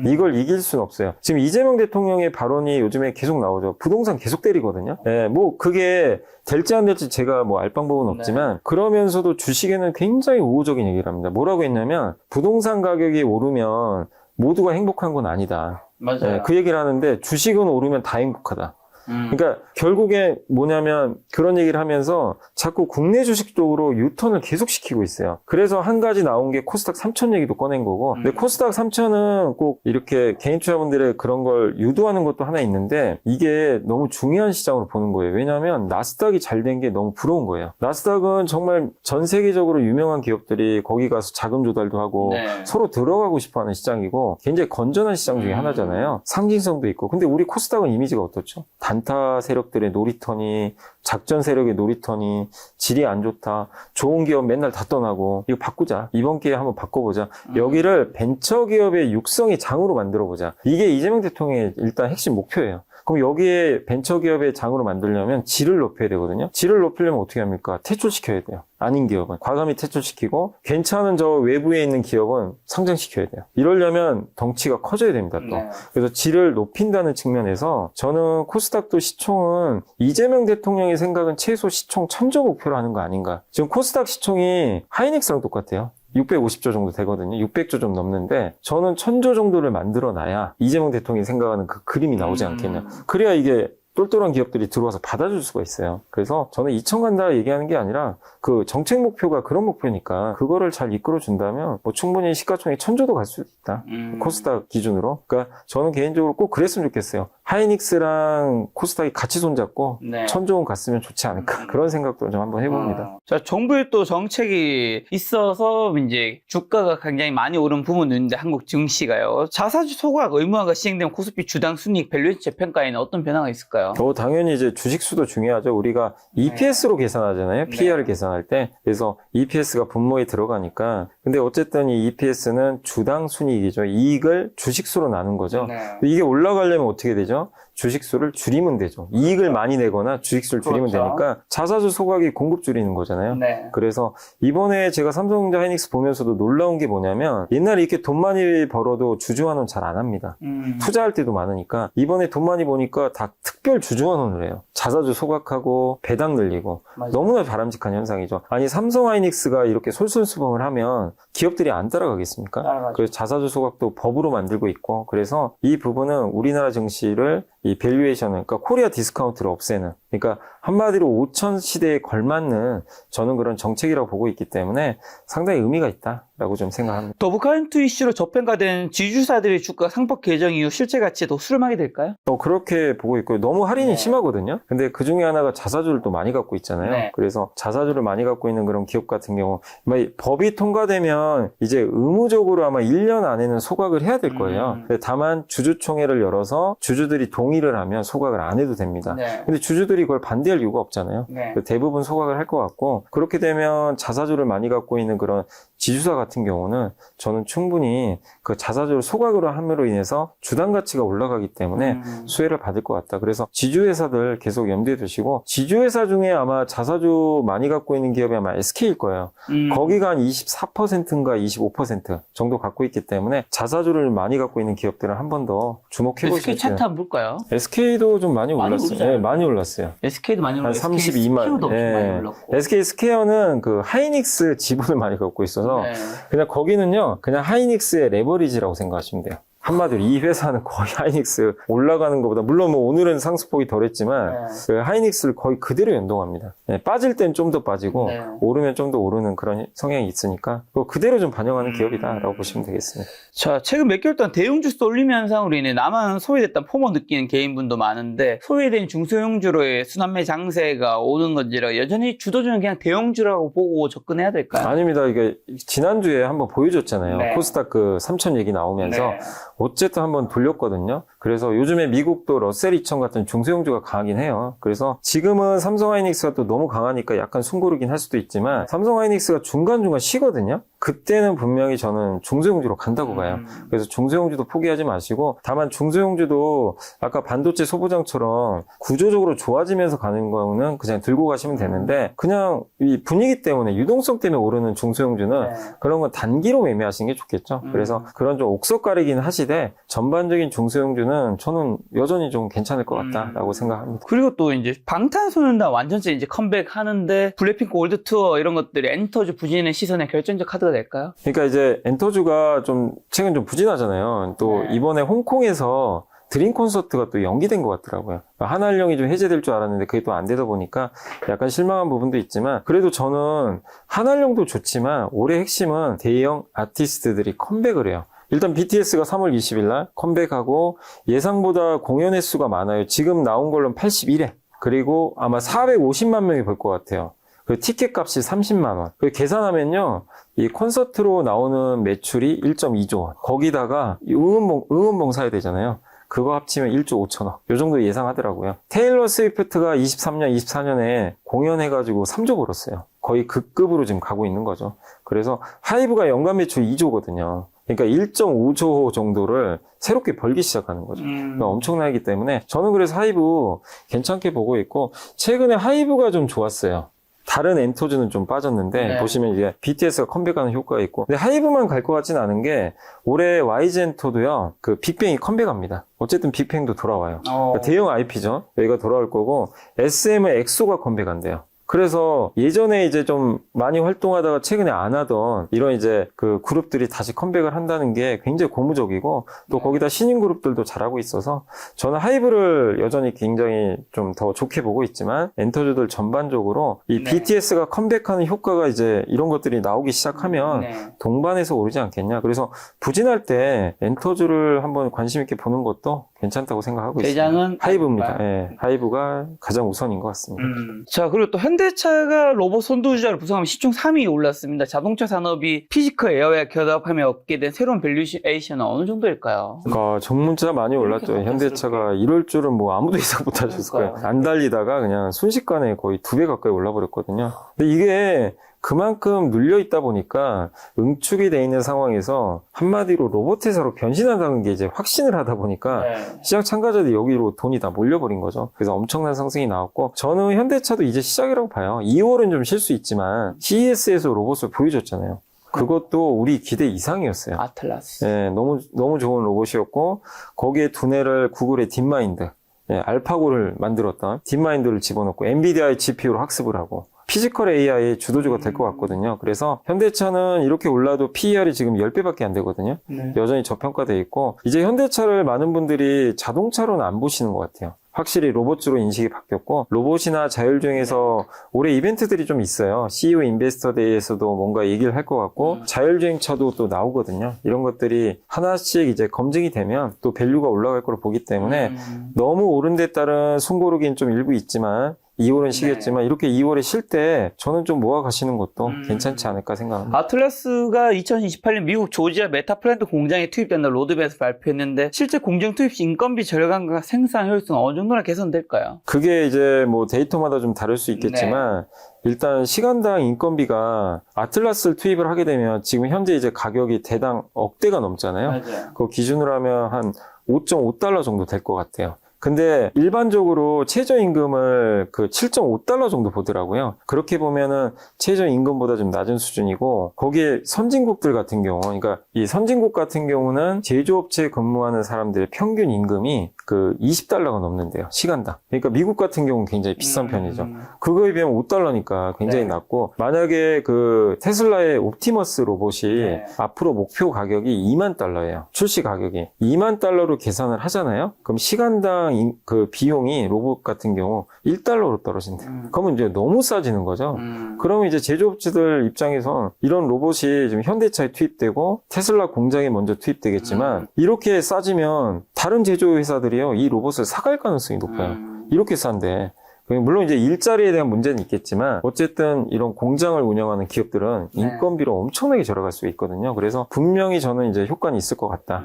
이걸 이길 수는 없어요. 지금 이재명 대통령의 발언이 요즘에 계속 나오죠. 부동산 계속 때리거든요. 네, 뭐 그게 될지 안 될지 제가 뭐 알 방법은 없지만 그러면서도 주식에는 굉장히 우호적인 얘기를 합니다. 뭐라고 했냐면 부동산 가격이 오르면 모두가 행복한 건 아니다. 맞아요. 네, 그 얘기를 하는데 주식은 오르면 다 행복하다. 그러니까 결국에 뭐냐면 그런 얘기를 하면서 자꾸 국내 주식 쪽으로 유턴을 계속 시키고 있어요. 그래서 한 가지 나온 게 코스닥 3천 얘기도 꺼낸 거고 근데 코스닥 3천은 꼭 이렇게 개인 투자분들의 그런 걸 유도하는 것도 하나 있는데 이게 너무 중요한 시장으로 보는 거예요. 왜냐하면 나스닥이 잘 된 게 너무 부러운 거예요. 나스닥은 정말 전 세계적으로 유명한 기업들이 거기 가서 자금 조달도 하고 네. 서로 들어가고 싶어하는 시장이고 굉장히 건전한 시장 중에 하나잖아요. 상징성도 있고. 근데 우리 코스닥은 이미지가 어떻죠? 단타 세력들의 놀이터니 작전 세력의 놀이터니 질이 안 좋다. 좋은 기업 맨날 다 떠나고 이거 바꾸자. 이번 기회에 한번 바꿔보자. 여기를 벤처기업의 육성의 장으로 만들어보자. 이게 이재명 대통령의 일단 핵심 목표예요. 그럼 여기에 벤처기업의 장으로 만들려면 질을 높여야 되거든요. 질을 높이려면 어떻게 합니까? 퇴출시켜야 돼요. 아닌 기업은 과감히 퇴출시키고 괜찮은 저 외부에 있는 기업은 상장시켜야 돼요. 이러려면 덩치가 커져야 됩니다. 또. 네. 그래서 질을 높인다는 측면에서 저는 코스닥도 시총은 이재명 대통령의 생각은 최소 시총 1000조 목표로 하는 거 아닌가. 지금 코스닥 시총이 하이닉스랑 똑같아요. 650조 정도 되거든요. 600조 좀 넘는데 저는 1000조 정도를 만들어놔야 이재명 대통령이 생각하는 그 그림이 나오지 않겠냐. 그래야 이게 똘똘한 기업들이 들어와서 받아줄 수가 있어요. 그래서 저는 2천 간다 얘기하는 게 아니라 그 정책 목표가 그런 목표니까 그거를 잘 이끌어 준다면 뭐 충분히 시가총액 1000조도 갈 수 있다. 코스닥 기준으로. 그러니까 저는 개인적으로 꼭 그랬으면 좋겠어요. 하이닉스랑 코스닥이 같이 손잡고 네. 1000조원 갔으면 좋지 않을까. 그런 생각도 좀 한번 해봅니다. 자, 정부의 또 정책이 있어서 이제 주가가 굉장히 많이 오른 부분도 있는데 한국 증시가요. 자사주 소각 의무화가 시행되면 코스피 주당 순이익 밸류에이션 재평가에는 어떤 변화가 있을까요? 당연히 이제 주식수도 중요하죠. 우리가 EPS로 계산하잖아요. PER을 계산할 때. 그래서 EPS가 분모에 들어가니까. 근데 어쨌든 이 EPS는 주당 순이익이죠. 이익을 주식수로 나눈 거죠. 이게 올라가려면 어떻게 되죠? 주식수를 줄이면 되죠. 이익을 많이 내거나 주식수를 줄이면 그렇죠. 되니까 자사주 소각이 공급 줄이는 거잖아요. 네. 그래서 이번에 제가 삼성전자 하이닉스 보면서도 놀라운 게 뭐냐면 옛날에 이렇게 돈 많이 벌어도 주주환원 잘 안 합니다. 투자할 때도 많으니까 이번에 돈 많이 보니까 다 특별 주주환원을 해요. 자사주 소각하고 배당 늘리고 맞아요. 너무나 바람직한 현상이죠. 아니 삼성 하이닉스가 이렇게 솔선수범을 하면 기업들이 안 따라가겠습니까? 따라가죠. 그래서 자사주 소각도 법으로 만들고 있고 그래서 이 부분은 우리나라 증시를 이 밸류에이션을 그러니까 코리아 디스카운트를 없애는 그러니까 한마디로 5천 시대에 걸맞는 저는 그런 정책이라고 보고 있기 때문에 상당히 의미가 있다라고 좀 생각합니다. 더블카운트 이슈로 저평가된 지주사들의 주가 상법 개정 이후 실제 가치에 더 수렴하게 될까요? 그렇게 보고 있고요. 너무 할인이 네. 심하거든요. 근데 그 중에 하나가 자사주를 또 많이 갖고 있잖아요. 네. 그래서 자사주를 많이 갖고 있는 그런 기업 같은 경우 아마 법이 통과되면 이제 의무적으로 아마 1년 안에는 소각을 해야 될 거예요. 근데 다만 주주총회를 열어서 주주들이 동의를 하면 소각을 안 해도 됩니다. 네. 근데 주주들이 그걸 반대할 이유가 없잖아요. 네. 대부분 소각을 할 것 같고 그렇게 되면 자사주를 많이 갖고 있는 그런 지주사 같은 경우는 저는 충분히 그 자사주를 소각으로 함으로 인해서 주당 가치가 올라가기 때문에 수혜를 받을 것 같다. 그래서 지주회사들 계속 염두에 두시고 지주회사 중에 아마 자사주 많이 갖고 있는 기업이 아마 SK일 거예요. 거기가 한 24%인가 25% 정도 갖고 있기 때문에 자사주를 많이 갖고 있는 기업들은 한 번 더 주목해 SK 보시죠. 차트 한번 볼까요? SK도 좀 많이 많이 올랐어요. 오르잖아요. 네, 많이 올랐어요. SK도 많이 한 올랐고 32만. SK도 많이 올랐고 SK 스퀘어는 그 하이닉스 지분을 많이 갖고 있어서 네. 그냥 거기는요, 그냥 하이닉스의 레버리지라고 생각하시면 돼요. 한마디로 이 회사는 거의 하이닉스 올라가는 것보다 물론 뭐 오늘은 상승폭이 덜했지만 네. 그 하이닉스를 거의 그대로 연동합니다. 네, 빠질 땐 좀 더 빠지고 네. 오르면 좀 더 오르는 그런 성향이 있으니까 그거 그대로 좀 반영하는 기업이다라고 보시면 되겠습니다. 자, 최근 몇 개월 동안 대형주 쏠림 현상으로 인해 나만 소외됐다는 포모 느끼는 개인분도 많은데 소외된 중소형주로의 순환매 장세가 오는 건지라 여전히 주도주는 그냥 대형주라고 보고 접근해야 될까요? 아닙니다. 이게 지난주에 한번 보여줬잖아요. 네. 코스닥 그 3천 얘기 나오면서 네. 어쨌든 한번 돌렸거든요. 그래서 요즘에 미국도 러셀 2000 같은 중소형주가 강하긴 해요. 그래서 지금은 삼성 하이닉스가 또 너무 강하니까 약간 숨고르긴 할 수도 있지만 삼성 하이닉스가 중간중간 쉬거든요. 그때는 분명히 저는 중소형주로 간다고 봐요. 그래서 중소형주도 포기하지 마시고 다만 중소형주도 아까 반도체 소부장처럼 구조적으로 좋아지면서 가는 거는 그냥 들고 가시면 되는데 그냥 이 분위기 때문에 유동성 때문에 오르는 중소형주는 네. 그런 건 단기로 매매하시는 게 좋겠죠. 그래서 그런 좀 옥석 가리긴 하시되 전반적인 중소형주는 저는 여전히 좀 괜찮을 것 같다라고 생각합니다. 그리고 또 이제 방탄소년단 완전체 이제 컴백하는데 블랙핑크 월드 투어 이런 것들이 엔터주 부진의 시선에 결정적 카드가 될까요? 그러니까 이제 엔터주가 좀 최근 좀 부진하잖아요. 또 네. 이번에 홍콩에서 드림 콘서트가 또 연기된 것 같더라고요. 한한령이 좀 해제될 줄 알았는데 그게 또 안 되다 보니까 약간 실망한 부분도 있지만 그래도 저는 한한령도 좋지만 올해 핵심은 대형 아티스트들이 컴백을 해요. 일단 BTS가 3월 20일 날 컴백하고 예상보다 공연 횟수가 많아요. 지금 나온 걸로는 81회. 그리고 아마 450만 명이 볼 것 같아요. 그 티켓 값이 30만 원. 그 계산하면요. 이 콘서트로 나오는 매출이 1.2조 원. 거기다가 응원봉 사야 되잖아요. 그거 합치면 1조 5천억. 요 정도 예상하더라고요. 테일러 스위프트가 23년, 24년에 공연해가지고 3조 벌었어요. 거의 그 급으로 지금 가고 있는 거죠. 그래서 하이브가 연간 매출 2조거든요. 그러니까 1.5조 정도를 새롭게 벌기 시작하는 거죠. 그러니까 엄청나기 때문에 저는 그래서 하이브 괜찮게 보고 있고 최근에 하이브가 좀 좋았어요. 다른 엔터주는 좀 빠졌는데 네. 보시면 이제 BTS가 컴백하는 효과가 있고 근데 하이브만 갈 것 같진 않은 게 올해 YG엔터도요 그 빅뱅이 컴백합니다. 어쨌든 빅뱅도 돌아와요. 그러니까 대형 IP죠. 여기가 돌아올 거고 SM의 엑소가 컴백한대요. 그래서 예전에 이제 좀 많이 활동하다가 최근에 안 하던 이런 이제 그 그룹들이 다시 컴백을 한다는 게 굉장히 고무적이고 또 거기다 신인 그룹들도 잘하고 있어서 저는 하이브를 여전히 굉장히 좀 더 좋게 보고 있지만 엔터주들 전반적으로 이 네. BTS가 컴백하는 효과가 이제 이런 것들이 나오기 시작하면 네. 동반해서 오르지 않겠냐. 그래서 부진할 때 엔터주를 한번 관심 있게 보는 것도 괜찮다고 생각하고 대장은 있습니다. 하이브입니다. 하이브가. 예, 하이브가 가장 우선인 것 같습니다. 자, 그리고 또 현대차가 로봇 선두주자를 구성하면 시총 3위에 올랐습니다. 자동차 산업이 피지컬 에어웨어 결합하며 얻게 된 새로운 밸류에이션은 어느 정도일까요? 그러니까 전문차 많이 올랐죠. 갑작스럽게. 현대차가 이럴 줄은 뭐 아무도 예상 못하셨을 거예요. 그러니까요. 안 달리다가 그냥 순식간에 거의 2배 가까이 올라버렸거든요. 근데 이게 그만큼 눌려 있다 보니까 응축이 돼 있는 상황에서 한마디로 로봇 회사로 변신한다는 게 이제 확신을 하다 보니까 시장 참가자들이 여기로 돈이 다 몰려버린 거죠. 그래서 엄청난 상승이 나왔고, 저는 현대차도 이제 시작이라고 봐요. 2월은 좀 쉴 수 있지만 CES에서 로봇을 보여줬잖아요. 그것도 우리 기대 이상이었어요. 아틀라스. 예, 너무 좋은 로봇이었고, 거기에 두뇌를 구글의 딥마인드, 알파고를 만들었던 딥마인드를 집어넣고 엔비디아의 GPU로 학습을 하고 피지컬 AI의 주도주가 될 것 같거든요. 그래서 현대차는 이렇게 올라도 PER이 지금 10배밖에 안 되거든요. 여전히 저평가돼 있고, 이제 현대차를 많은 분들이 자동차로는 안 보시는 것 같아요. 확실히 로봇주로 인식이 바뀌었고, 로봇이나 자율주행에서 올해 이벤트들이 좀 있어요. CEO 인베스터 데이에서도 뭔가 얘기를 할 것 같고, 자율주행차도 또 나오거든요. 이런 것들이 하나씩 이제 검증이 되면 또 밸류가 올라갈 거로 보기 때문에 너무 오른 데 따른 숨고르기는 좀 일부 있지만 2월은 쉬겠지만 이렇게 2월에 쉴 때 저는 좀 모아 가시는 것도 괜찮지 않을까 생각합니다. 아틀라스가 2028년 미국 조지아 메타플랜트 공장에 투입된다 로드맵에서 발표했는데 실제 공정 투입 시 인건비 절감과 생산 효율성은 어느 정도나 개선될까요? 그게 이제 뭐 데이터마다 좀 다를 수 있겠지만 일단 시간당 인건비가 아틀라스를 투입을 하게 되면 지금 현재 이제 가격이 대당 억대가 넘잖아요. 맞아요. 그거 기준으로 하면 한 5.5달러 정도 될 것 같아요. 근데 일반적으로 최저임금을 그 7.5달러 정도 보더라고요. 그렇게 보면은 최저임금보다 좀 낮은 수준이고, 거기에 선진국들 같은 경우, 그러니까 이 선진국 같은 경우는 제조업체에 근무하는 사람들의 평균 임금이 그 20달러가 넘는데요. 시간당. 그러니까 미국 같은 경우는 굉장히 비싼 편이죠. 그거에 비하면 5달러니까 굉장히 낮고, 만약에 그 테슬라의 옵티머스 로봇이 앞으로 목표 가격이 2만 달러예요. 출시 가격이. 2만 달러로 계산을 하잖아요. 그럼 시간당 그 비용이 로봇 같은 경우 1달러로 떨어진대요. 그러면 이제 너무 싸지는 거죠. 그러면 이제 제조업체들 입장에선 이런 로봇이 지금 현대차에 투입되고 테슬라 공장에 먼저 투입되겠지만 이렇게 싸지면 다른 제조회사들이요, 이 로봇을 사갈 가능성이 높아요. 이렇게 싼데. 물론 이제 일자리에 대한 문제는 있겠지만 어쨌든 이런 공장을 운영하는 기업들은 인건비로 엄청나게 절약할 수 있거든요. 그래서 분명히 저는 이제 효과는 있을 것 같다.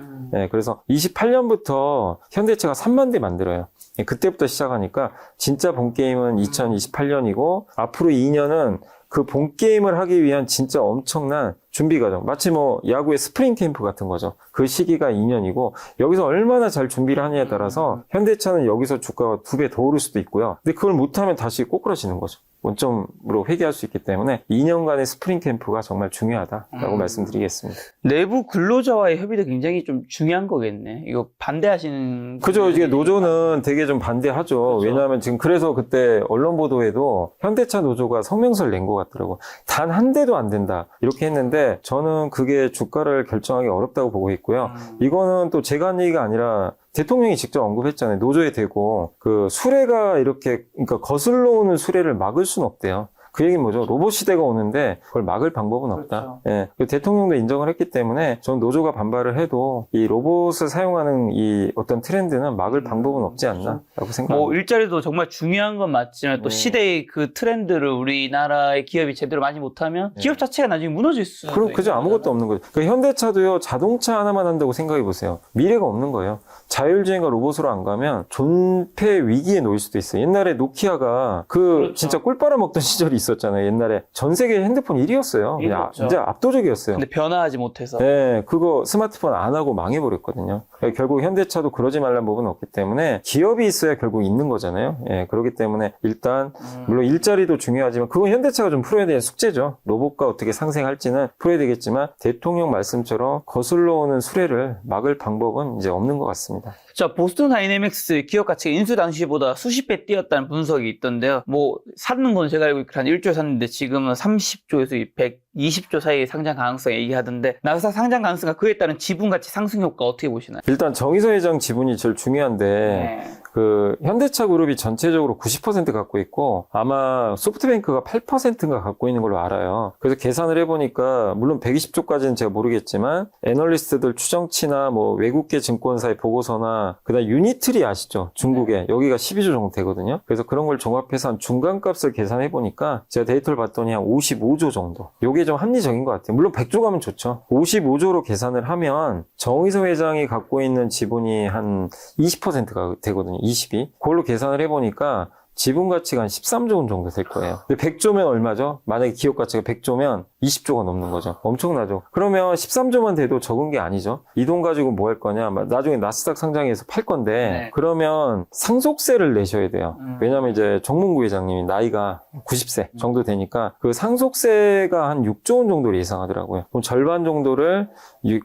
그래서 28년부터 현대차가 3만 대 만들어요. 그때부터 시작하니까 진짜 본 게임은 2028년이고 앞으로 2년은 그 본 게임을 하기 위한 진짜 엄청난 준비 과정. 마치 뭐 야구의 스프링 캠프 같은 거죠. 그 시기가 2년이고 여기서 얼마나 잘 준비를 하느냐에 따라서 현대차는 여기서 주가가 2배 더 오를 수도 있고요. 근데 그걸 못하면 다시 꼬꾸라지는 거죠. 원점으로 회귀할 수 있기 때문에 2년간의 스프링 캠프가 정말 중요하다라고 말씀드리겠습니다. 내부 근로자와의 협의도 굉장히 좀 중요한 거겠네. 이거 반대하시는 그죠. 이게 노조는 되게 좀 반대하죠. 그렇죠. 왜냐하면 지금 그래서 그때 언론 보도에도 현대차 노조가 성명서를 낸 것 같더라고. 단 한 대도 안 된다 이렇게 했는데 저는 그게 주가를 결정하기 어렵다고 보고 있고요. 이거는 또 제가 한 얘기가 아니라 대통령이 직접 언급했잖아요. 노조에 대고 그 수레가 이렇게 그러니까 거슬러 오는 수레를 막을 수는 없대요. 그 얘기는 뭐죠? 로봇 시대가 오는데 그걸 막을 방법은 없다. 그렇죠. 예. 대통령도 인정을 했기 때문에 전 노조가 반발을 해도 이 로봇을 사용하는 이 어떤 트렌드는 막을 방법은 없지 않나라고 생각합니다. 뭐 일자리도 정말 중요한 건 맞지만 또 시대의 그 트렌드를 우리나라의 기업이 제대로 많이 못하면 기업 자체가 나중에 무너질 수도 그럼 그저 아무것도 없는 거죠. 그 현대차도요, 자동차 하나만 한다고 생각해 보세요. 미래가 없는 거예요. 자율주행과 로봇으로 안 가면 존폐 위기에 놓일 수도 있어요. 옛날에 노키아가 그렇죠. 진짜 꿀 빨아먹던 시절이 있었잖아요. 옛날에 전 세계 핸드폰 1위였어요. 그냥 진짜 압도적이었어요. 근데 변화하지 못해서. 네, 그거 스마트폰 안 하고 망해버렸거든요. 결국 현대차도 그러지 말라는 법은 없기 때문에 기업이 있어야 결국 있는 거잖아요. 예, 그렇기 때문에 일단 물론 일자리도 중요하지만 그건 현대차가 좀 풀어야 될 숙제죠. 로봇과 어떻게 상생할지는 풀어야 되겠지만 대통령 말씀처럼 거슬러 오는 수레를 막을 방법은 이제 없는 것 같습니다. 자, 보스턴 다이내믹스 기업 가치가 인수 당시보다 수십 배 뛰었다는 분석이 있던데요. 뭐 사는 건 제가 알고 있기로 한 1조 샀는데 지금은 30조에서 120조 사이의 상장 가능성 얘기하던데 나스닥 상장 가능성과 그에 따른 지분 가치 상승 효과 어떻게 보시나요? 일단 정의서 회장 지분이 제일 중요한데 그 현대차 그룹이 전체적으로 90% 갖고 있고 아마 소프트뱅크가 8%인가 갖고 있는 걸로 알아요. 그래서 계산을 해보니까 물론 120조까지는 제가 모르겠지만 애널리스트들 추정치나 뭐 외국계 증권사의 보고서나 그다음 유니트리 아시죠? 중국에 여기가 12조 정도 되거든요. 그래서 그런 걸 종합해서 한 중간값을 계산해보니까 제가 데이터를 봤더니 한 55조 정도. 요게 좀 합리적인 것 같아요. 물론 100조 가면 좋죠. 55조로 계산을 하면 정의서 회장이 갖고 있는 지분이 한 20%가 되거든요. 20이. 그걸로 계산을 해보니까 지분 가치가 한 13조 원 정도 될 거예요. 근데 100조면 얼마죠? 만약에 기업 가치가 100조면 20조가 넘는 거죠. 엄청나죠. 그러면 13조만 돼도 적은 게 아니죠. 이 돈 가지고 뭐 할 거냐? 나중에 나스닥 상장해서 팔 건데 네. 그러면 상속세를 내셔야 돼요. 왜냐면 이제 정문구 회장님이 나이가 90세 정도 되니까 그 상속세가 한 6조 원 정도를 예상하더라고요. 그럼 절반 정도를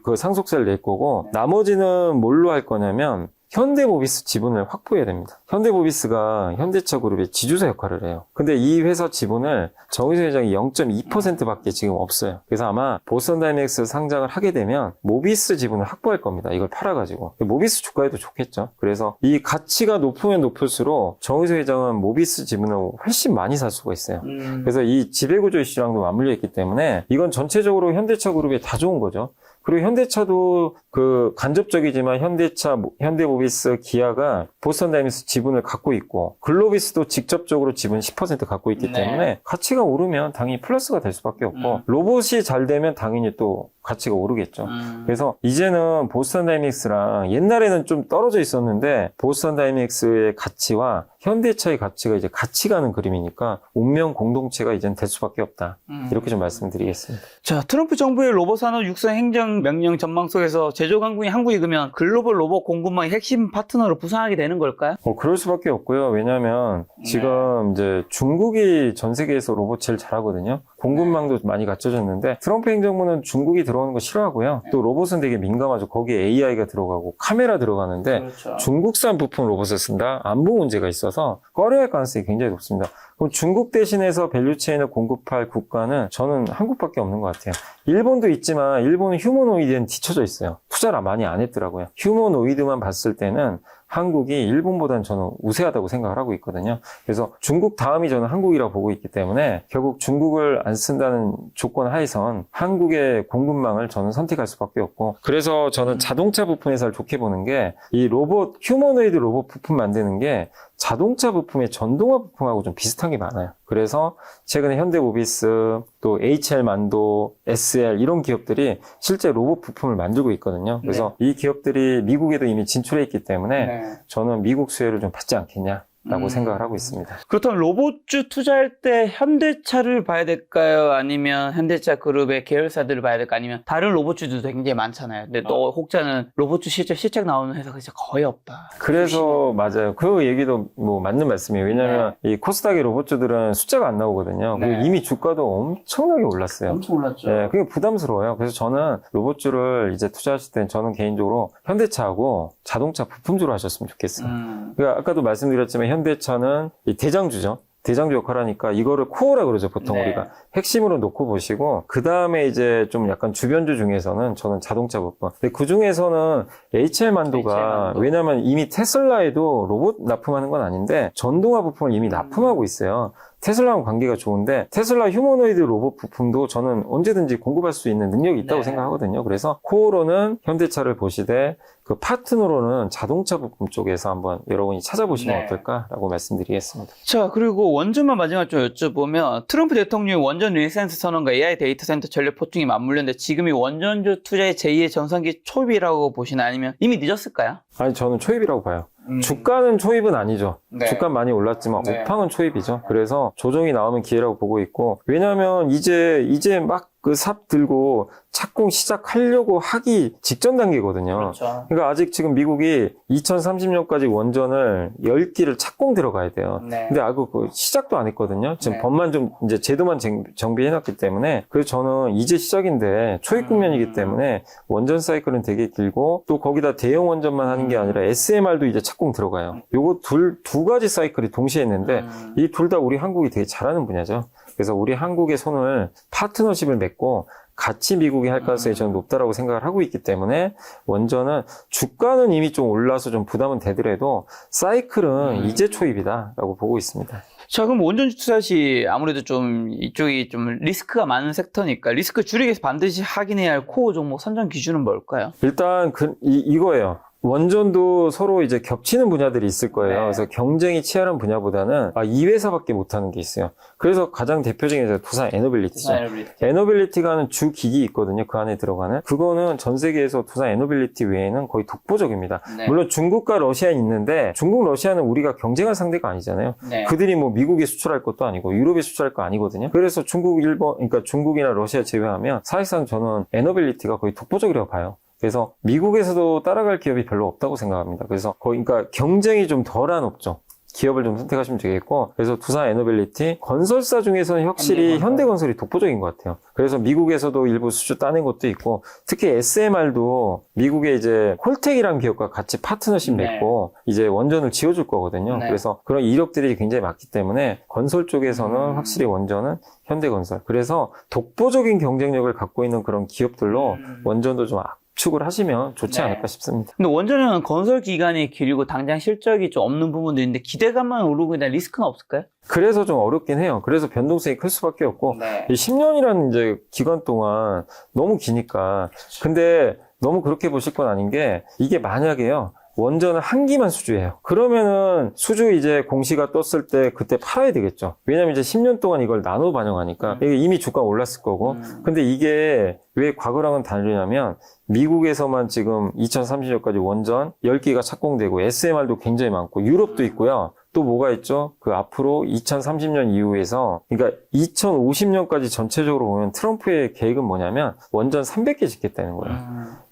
그 상속세를 낼 거고 나머지는 뭘로 할 거냐면 현대모비스 지분을 확보해야 됩니다. 현대모비스가 현대차 그룹의 지주사 역할을 해요. 근데 이 회사 지분을 정의선 회장이 0.2%밖에 지금 없어요. 그래서 아마 보스턴다이내믹스 상장을 하게 되면 모비스 지분을 확보할 겁니다. 이걸 팔아가지고. 모비스 주가에도 좋겠죠. 그래서 이 가치가 높으면 높을수록 정의선 회장은 모비스 지분을 훨씬 많이 살 수가 있어요. 그래서 이 지배구조 이슈랑도 맞물려 있기 때문에 이건 전체적으로 현대차 그룹에 다 좋은 거죠. 그리고 현대차도 그 간접적이지만 현대차, 현대모비스, 기아가 보스턴다이내믹스 지분을 갖고 있고 글로비스도 직접적으로 지분 10% 갖고 있기 때문에 가치가 오르면 당연히 플러스가 될 수밖에 없고 로봇이 잘 되면 당연히 또 가치가 오르겠죠. 그래서 이제는 보스턴다이내믹스랑 옛날에는 좀 떨어져 있었는데 보스턴다이내믹스의 가치와 현대차의 가치가 이제 같이 가는 그림이니까 운명 공동체가 이제는 될 수밖에 없다. 이렇게 좀 말씀드리겠습니다. 자, 트럼프 정부의 로봇 산업 육성 행정 명령 전망 속에서 제조 강국이 한국이 그러면 글로벌 로봇 공급망의 핵심 파트너로 부상하게 되는 걸까요? 그럴 수밖에 없고요. 왜냐하면 지금 이제 중국이 전 세계에서 로봇 제일 잘하거든요. 공급망도 많이 갖춰졌는데 트럼프 행정부는 중국이 들어오는 거 싫어하고요. 또 로봇은 되게 민감하죠. 거기에 AI가 들어가고 카메라 들어가는데 그렇죠. 중국산 부품 로봇을 쓴다? 안보 문제가 있어서 꺼려할 가능성이 굉장히 높습니다. 그럼 중국 대신해서 밸류체인을 공급할 국가는 저는 한국밖에 없는 것 같아요. 일본도 있지만 일본은 휴머노이드엔 뒤쳐져 있어요. 투자를 많이 안 했더라고요. 휴머노이드만 봤을 때는 한국이 일본보다는 저는 우세하다고 생각을 하고 있거든요. 그래서 중국 다음이 저는 한국이라고 보고 있기 때문에 결국 중국을 안 쓴다는 조건 하에선 한국의 공급망을 저는 선택할 수밖에 없고 그래서 저는 자동차 부품 회사를 좋게 보는 게 이 로봇, 휴머노이드 로봇 부품 만드는 게 자동차 부품의 전동화 부품하고 좀 비슷한 게 많아요. 그래서 최근에 현대모비스, 또 HL만도, SL 이런 기업들이 실제 로봇 부품을 만들고 있거든요. 그래서 이 기업들이 미국에도 이미 진출해 있기 때문에 저는 미국 수혜를 좀 받지 않겠냐라고 생각을 하고 있습니다. 그렇다면 로봇주 투자할 때 현대차를 봐야 될까요? 아니면 현대차 그룹의 계열사들을 봐야 될까요? 아니면 다른 로봇주도 굉장히 많잖아요. 근데 또 혹자는 로봇주 시책 나오는 회사가 진짜 거의 없다. 그래서 맞아요. 그 얘기도 뭐 맞는 말씀이에요. 왜냐하면 이 코스닥의 로봇주들은 숫자가 안 나오거든요. 그리고 이미 주가도 엄청나게 올랐어요. 엄청 올랐죠. 네, 그게 부담스러워요. 그래서 저는 로봇주를 이제 투자하실 때는 저는 개인적으로 현대차하고 자동차 부품주로 하셨으면 좋겠어요. 그러니까 아까도 말씀드렸지만 현대차는 이 대장주죠. 대장주 역할을 하니까 이거를 코어라 그러죠. 보통 우리가 핵심으로 놓고 보시고 그 다음에 이제 좀 약간 주변주 중에서는 저는 자동차 부품. 근데 그 중에서는 HL만도가 왜냐하면 이미 테슬라에도 로봇 납품하는 건 아닌데 전동화 부품을 이미 납품하고 있어요. 테슬라랑 관계가 좋은데 테슬라 휴머노이드 로봇 부품도 저는 언제든지 공급할 수 있는 능력이 있다고 생각하거든요. 그래서 코어로는 현대차를 보시되 그 파트너로는 자동차 부품 쪽에서 한번 여러분이 찾아보시면 어떨까라고 말씀드리겠습니다. 자, 그리고 원전만 마지막 좀 여쭤보면 트럼프 대통령이 원전 리센스 선언과 AI 데이터 센터 전력 포충이 맞물렸는데 지금이 원전주 투자의 제2의 전성기 초입이라고 보시나요? 아니면 이미 늦었을까요? 아니 저는 초입이라고 봐요. 주가는 초입은 아니죠. 네. 주가 많이 올랐지만 업황은 초입이죠. 그래서 조정이 나오면 기회라고 보고 있고 왜냐하면 이제 막 그 삽 들고 착공 시작하려고 하기 직전 단계거든요. 그렇죠. 그러니까 아직 지금 미국이 2030년까지 원전을 10기를 착공 들어가야 돼요. 근데 아직 그 시작도 안 했거든요. 지금 법만 좀 이제 제도만 정비해놨기 때문에 그래서 저는 이제 시작인데 초입 국면이기 때문에 원전 사이클은 되게 길고 또 거기다 대형 원전만 하는 게 아니라 SMR도 이제 착공 들어가요. 요거 두 가지 사이클이 동시에 있는데 이 둘 다 우리 한국이 되게 잘하는 분야죠. 그래서 우리 한국의 손을 파트너십을 맺고 같이 미국이 할 가능성이 저는 높다라고 생각을 하고 있기 때문에 원전은 주가는 이미 좀 올라서 좀 부담은 되더라도 사이클은 이제 초입이다라고 보고 있습니다. 자, 그럼 원전주 투자 시 아무래도 좀 이쪽이 좀 리스크가 많은 섹터니까 리스크 줄이기 위해서 반드시 확인해야 할 코어 종목 선정 기준은 뭘까요? 일단 이거예요. 원전도 서로 이제 겹치는 분야들이 있을 거예요. 네. 그래서 경쟁이 치열한 분야보다는 이 회사밖에 못하는 게 있어요. 그래서 가장 대표적인 게 두산 에너빌리티죠. 에너빌리티가 하는 주 기기 있거든요. 그 안에 들어가는. 그거는 전 세계에서 두산 에너빌리티 외에는 거의 독보적입니다. 네. 물론 중국과 러시아는 있는데 중국, 러시아는 우리가 경쟁할 상대가 아니잖아요. 네. 그들이 뭐 미국에 수출할 것도 아니고 유럽에 수출할 거 아니거든요. 그래서 중국, 일본, 그러니까 중국이나 러시아 제외하면 사실상 저는 에너빌리티가 거의 독보적이라고 봐요. 그래서 미국에서도 따라갈 기업이 별로 없다고 생각합니다. 그래서 거의 그러니까 경쟁이 좀 덜한 업종. 기업을 좀 선택하시면 되겠고, 그래서 두산 에너빌리티 건설사 중에서는 확실히 현대건설이 독보적인 것 같아요. 그래서 미국에서도 일부 수주 따낸 것도 있고, 특히 SMR도 미국의 이제 콜텍이라는 기업과 같이 파트너십 맺고 이제 원전을 지어줄 거거든요. 네. 그래서 그런 이력들이 굉장히 많기 때문에 건설 쪽에서는 확실히 원전은 현대건설. 그래서 독보적인 경쟁력을 갖고 있는 그런 기업들로 원전도 좀 압축을 하시면 좋지 네. 않을까 싶습니다. 근데 원전은 건설 기간이 길고 당장 실적이 좀 없는 부분도 있는데 기대감만 오르고 있는 리스크는 없을까요? 그래서 좀 어렵긴 해요. 그래서 변동성이 클 수밖에 없고, 네. 이 10년이라는 이제 기간 동안 너무 기니까. 근데 너무 그렇게 보실 건 아닌 게, 이게 만약에요, 원전은 한 기만 수주해요. 그러면은 수주 이제 공시가 떴을 때 그때 팔아야 되겠죠. 왜냐면 이제 10년 동안 이걸 나눠 반영하니까 이게 이미 주가 올랐을 거고. 근데 이게 왜 과거랑은 다르냐면 미국에서만 지금 2030년까지 원전 10기가 착공되고 SMR도 굉장히 많고 유럽도 있고요. 또 뭐가 있죠? 그 앞으로 2030년 이후에서, 그러니까 2050년까지 전체적으로 보면 트럼프의 계획은 뭐냐면 원전 300개 짓겠다는 거예요.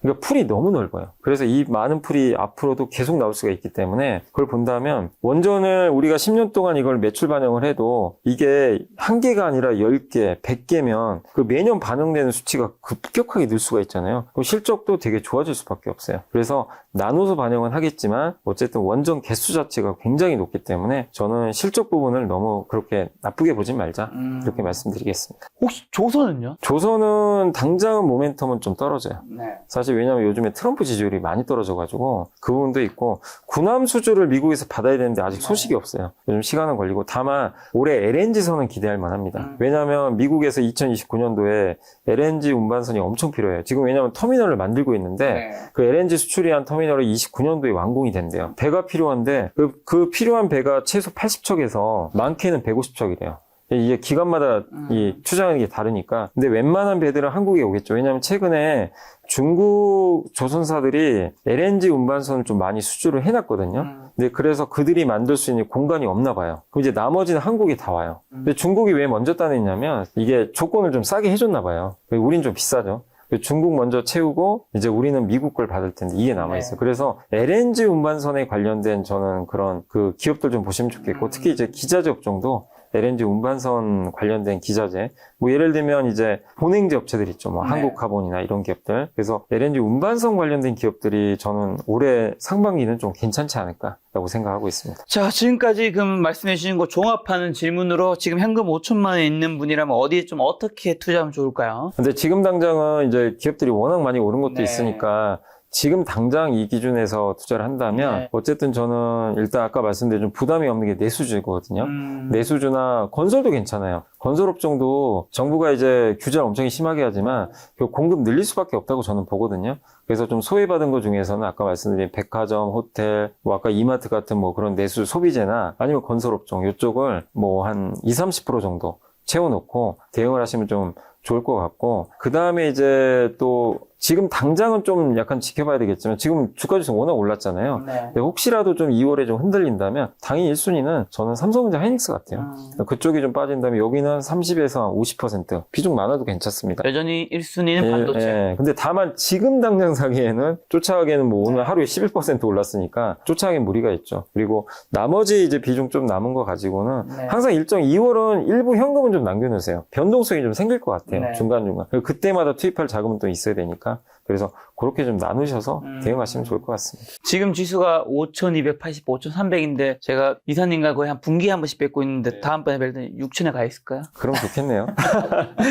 그러니까 풀이 너무 넓어요. 그래서 이 많은 풀이 앞으로도 계속 나올 수가 있기 때문에 그걸 본다면 원전을 우리가 10년 동안 이걸 매출 반영을 해도 이게 한 개가 아니라 10개, 100개면 그 매년 반영되는 수치가 급격하게 늘 수가 있잖아요. 그럼 실적도 되게 좋아질 수밖에 없어요. 그래서 나눠서 반영은 하겠지만 어쨌든 원전 개수 자체가 굉장히 높기 때문에 저는 실적 부분을 너무 그렇게 나쁘게 보지 말자 이렇게 말씀드리겠습니다. 혹시 조선은요? 조선은 당장은 모멘텀은 좀 떨어져요. 네. 사실 왜냐면 요즘에 트럼프 지지율이 많이 떨어져가지고 그 부분도 있고 군함 수주를 미국에서 받아야 되는데 아직 소식이 없어요. 요즘 시간은 걸리고 다만 올해 LNG선은 기대할 만합니다. 왜냐면 미국에서 2029년도에 LNG 운반선이 엄청 필요해요. 지금 왜냐면 터미널을 만들고 있는데 그 LNG 수출이한 터미널이 29년도에 완공이 된대요. 배가 필요한데 그 필요한 배가 최소 80척에서 많게는 150척이래요. 이게 기간마다 이 추정하는 게 다르니까. 근데 웬만한 배들은 한국에 오겠죠. 왜냐하면 최근에 중국 조선사들이 LNG 운반선을 좀 많이 수주를 해놨거든요. 근데 그래서 그들이 만들 수 있는 공간이 없나 봐요. 그럼 이제 나머지는 한국에 다 와요. 근데 중국이 왜 먼저 따냈냐면 이게 조건을 좀 싸게 해줬나 봐요. 우린 좀 비싸죠. 중국 먼저 채우고 이제 우리는 미국 걸 받을 텐데 이게 남아있어요. 그래서 LNG 운반선에 관련된 저는 그런 그 기업들 좀 보시면 좋겠고 특히 이제 기자재 업종도 LNG 운반선 관련된 기자재, 뭐 예를 들면 이제 본행제 업체들 있죠. 뭐 한국카본이나 이런 기업들. 그래서 LNG 운반선 관련된 기업들이 저는 올해 상반기는 좀 괜찮지 않을까라고 생각하고 있습니다. 자, 지금까지 말씀해 주신 거 종합하는 질문으로 지금 현금 5천만 원 있는 분이라면 어디에 좀 어떻게 투자하면 좋을까요? 근데 지금 당장은 이제 기업들이 워낙 많이 오른 것도 있으니까 지금 당장 이 기준에서 투자를 한다면 어쨌든 저는 일단 아까 말씀드린 좀 부담이 없는 게 내수주거든요. 내수주나 건설도 괜찮아요. 건설업종도 정부가 이제 규제를 엄청 심하게 하지만 그 공급 늘릴 수밖에 없다고 저는 보거든요. 그래서 좀 소외받은 것 중에서는 아까 말씀드린 백화점, 호텔, 뭐 아까 이마트 같은 뭐 그런 내수 소비재나 아니면 건설업종 이쪽을 뭐 한 20-30% 정도 채워놓고 대응을 하시면 좀 좋을 것 같고 그 다음에 이제 또 지금 당장은 좀 약간 지켜봐야 되겠지만 지금 주가 지수 워낙 올랐잖아요. 근데 혹시라도 좀 2월에 좀 흔들린다면 당연히 1순위는 저는 삼성전자 하이닉스 같아요. 그쪽이 좀 빠진다면 여기는 30에서 50% 비중 많아도 괜찮습니다. 여전히 1순위는 반도체. 근데 다만 지금 당장 사기에는 쫓아가기에는 뭐 오늘 하루에 11% 올랐으니까 쫓아가기엔 무리가 있죠. 그리고 나머지 이제 비중 좀 남은 거 가지고는 항상 일정 2월은 일부 현금은 좀 남겨놓으세요. 변동성이 좀 생길 것 같아요. 중간중간. 그때마다 투입할 자금은 또 있어야 되니까. 그래서 그렇게 좀 나누셔서 대응하시면 좋을 것 같습니다. 지금 지수가 5,280, 5,300인데 제가 이사님과 거의 한 분기에 한 번씩 뵙고 있는데 다음번에 뵐 때 6,000에 가 있을까요? 그럼 좋겠네요.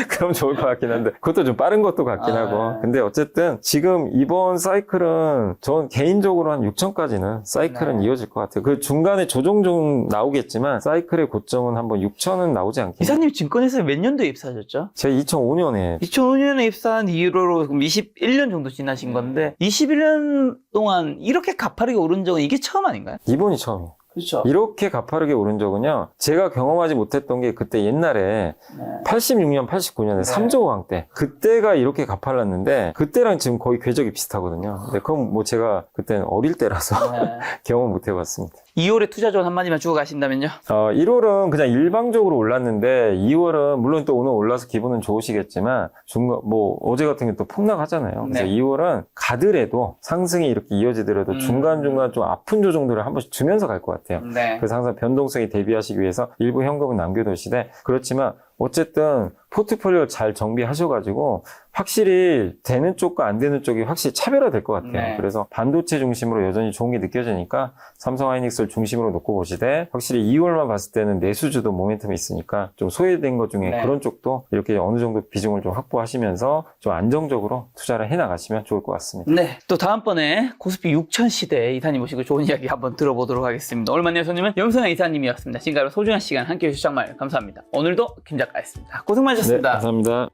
그럼 좋을 것 같긴 한데 그것도 좀 빠른 것도 같긴 하고 근데 어쨌든 지금 이번 사이클은 전 개인적으로 한 6,000까지는 사이클은 이어질 것 같아요. 그 중간에 조정 좀 나오겠지만 사이클의 고점은 한번 6,000은 나오지 않겠나요? 이사님 증권회사에 몇 년도에 입사하셨죠? 제가 2005년에 2005년에 입사한 이후로 그럼 21년 21년 정도 지나신 건데 21년 동안 이렇게 가파르게 오른 적은 이게 처음 아닌가요? 이번이 처음이에요. 그렇죠. 이렇게 가파르게 오른 적은요, 제가 경험하지 못했던 게 그때 옛날에 86년, 89년에 네. 3조 왕 때, 그때가 이렇게 가팔랐는데, 그때랑 지금 거의 궤적이 비슷하거든요. 근데 그건 뭐 제가 그때는 어릴 때라서 경험 못 해봤습니다. 2월에 투자 조언 한마디만 주고 가신다면요? 1월은 그냥 일방적으로 올랐는데, 2월은 물론 또 오늘 올라서 기분은 좋으시겠지만, 어제 같은 게 또 폭락하잖아요. 그래서 네. 2월은 가더라도, 상승이 이렇게 이어지더라도 중간중간 좀 아픈 조정들을 한 번씩 주면서 갈 것 같아요. 네. 그래서 항상 변동성에 대비하시기 위해서 일부 현금은 남겨두시되, 그렇지만 어쨌든 포트폴리오 잘 정비하셔가지고 확실히 되는 쪽과 안 되는 쪽이 확실히 차별화될 것 같아요. 네. 그래서 반도체 중심으로 여전히 좋은 게 느껴지니까 삼성 하이닉스를 중심으로 놓고 보시되, 확실히 2월만 봤을 때는 내수주도 모멘텀이 있으니까 좀 소외된 것 중에 네. 그런 쪽도 이렇게 어느 정도 비중을 좀 확보하시면서 좀 안정적으로 투자를 해나가시면 좋을 것 같습니다. 네. 또 다음번에 코스피 6000 시대 이사님 모시고 좋은 이야기 한번 들어보도록 하겠습니다. 오늘 만난 손님은 염성현 이사님이었습니다. 지금까지 소중한 시간 함께해 주셔서 정말 감사합니다. 오늘도 김 작가였습니다. 고생 많으셨습니다. 네, 감사합니다.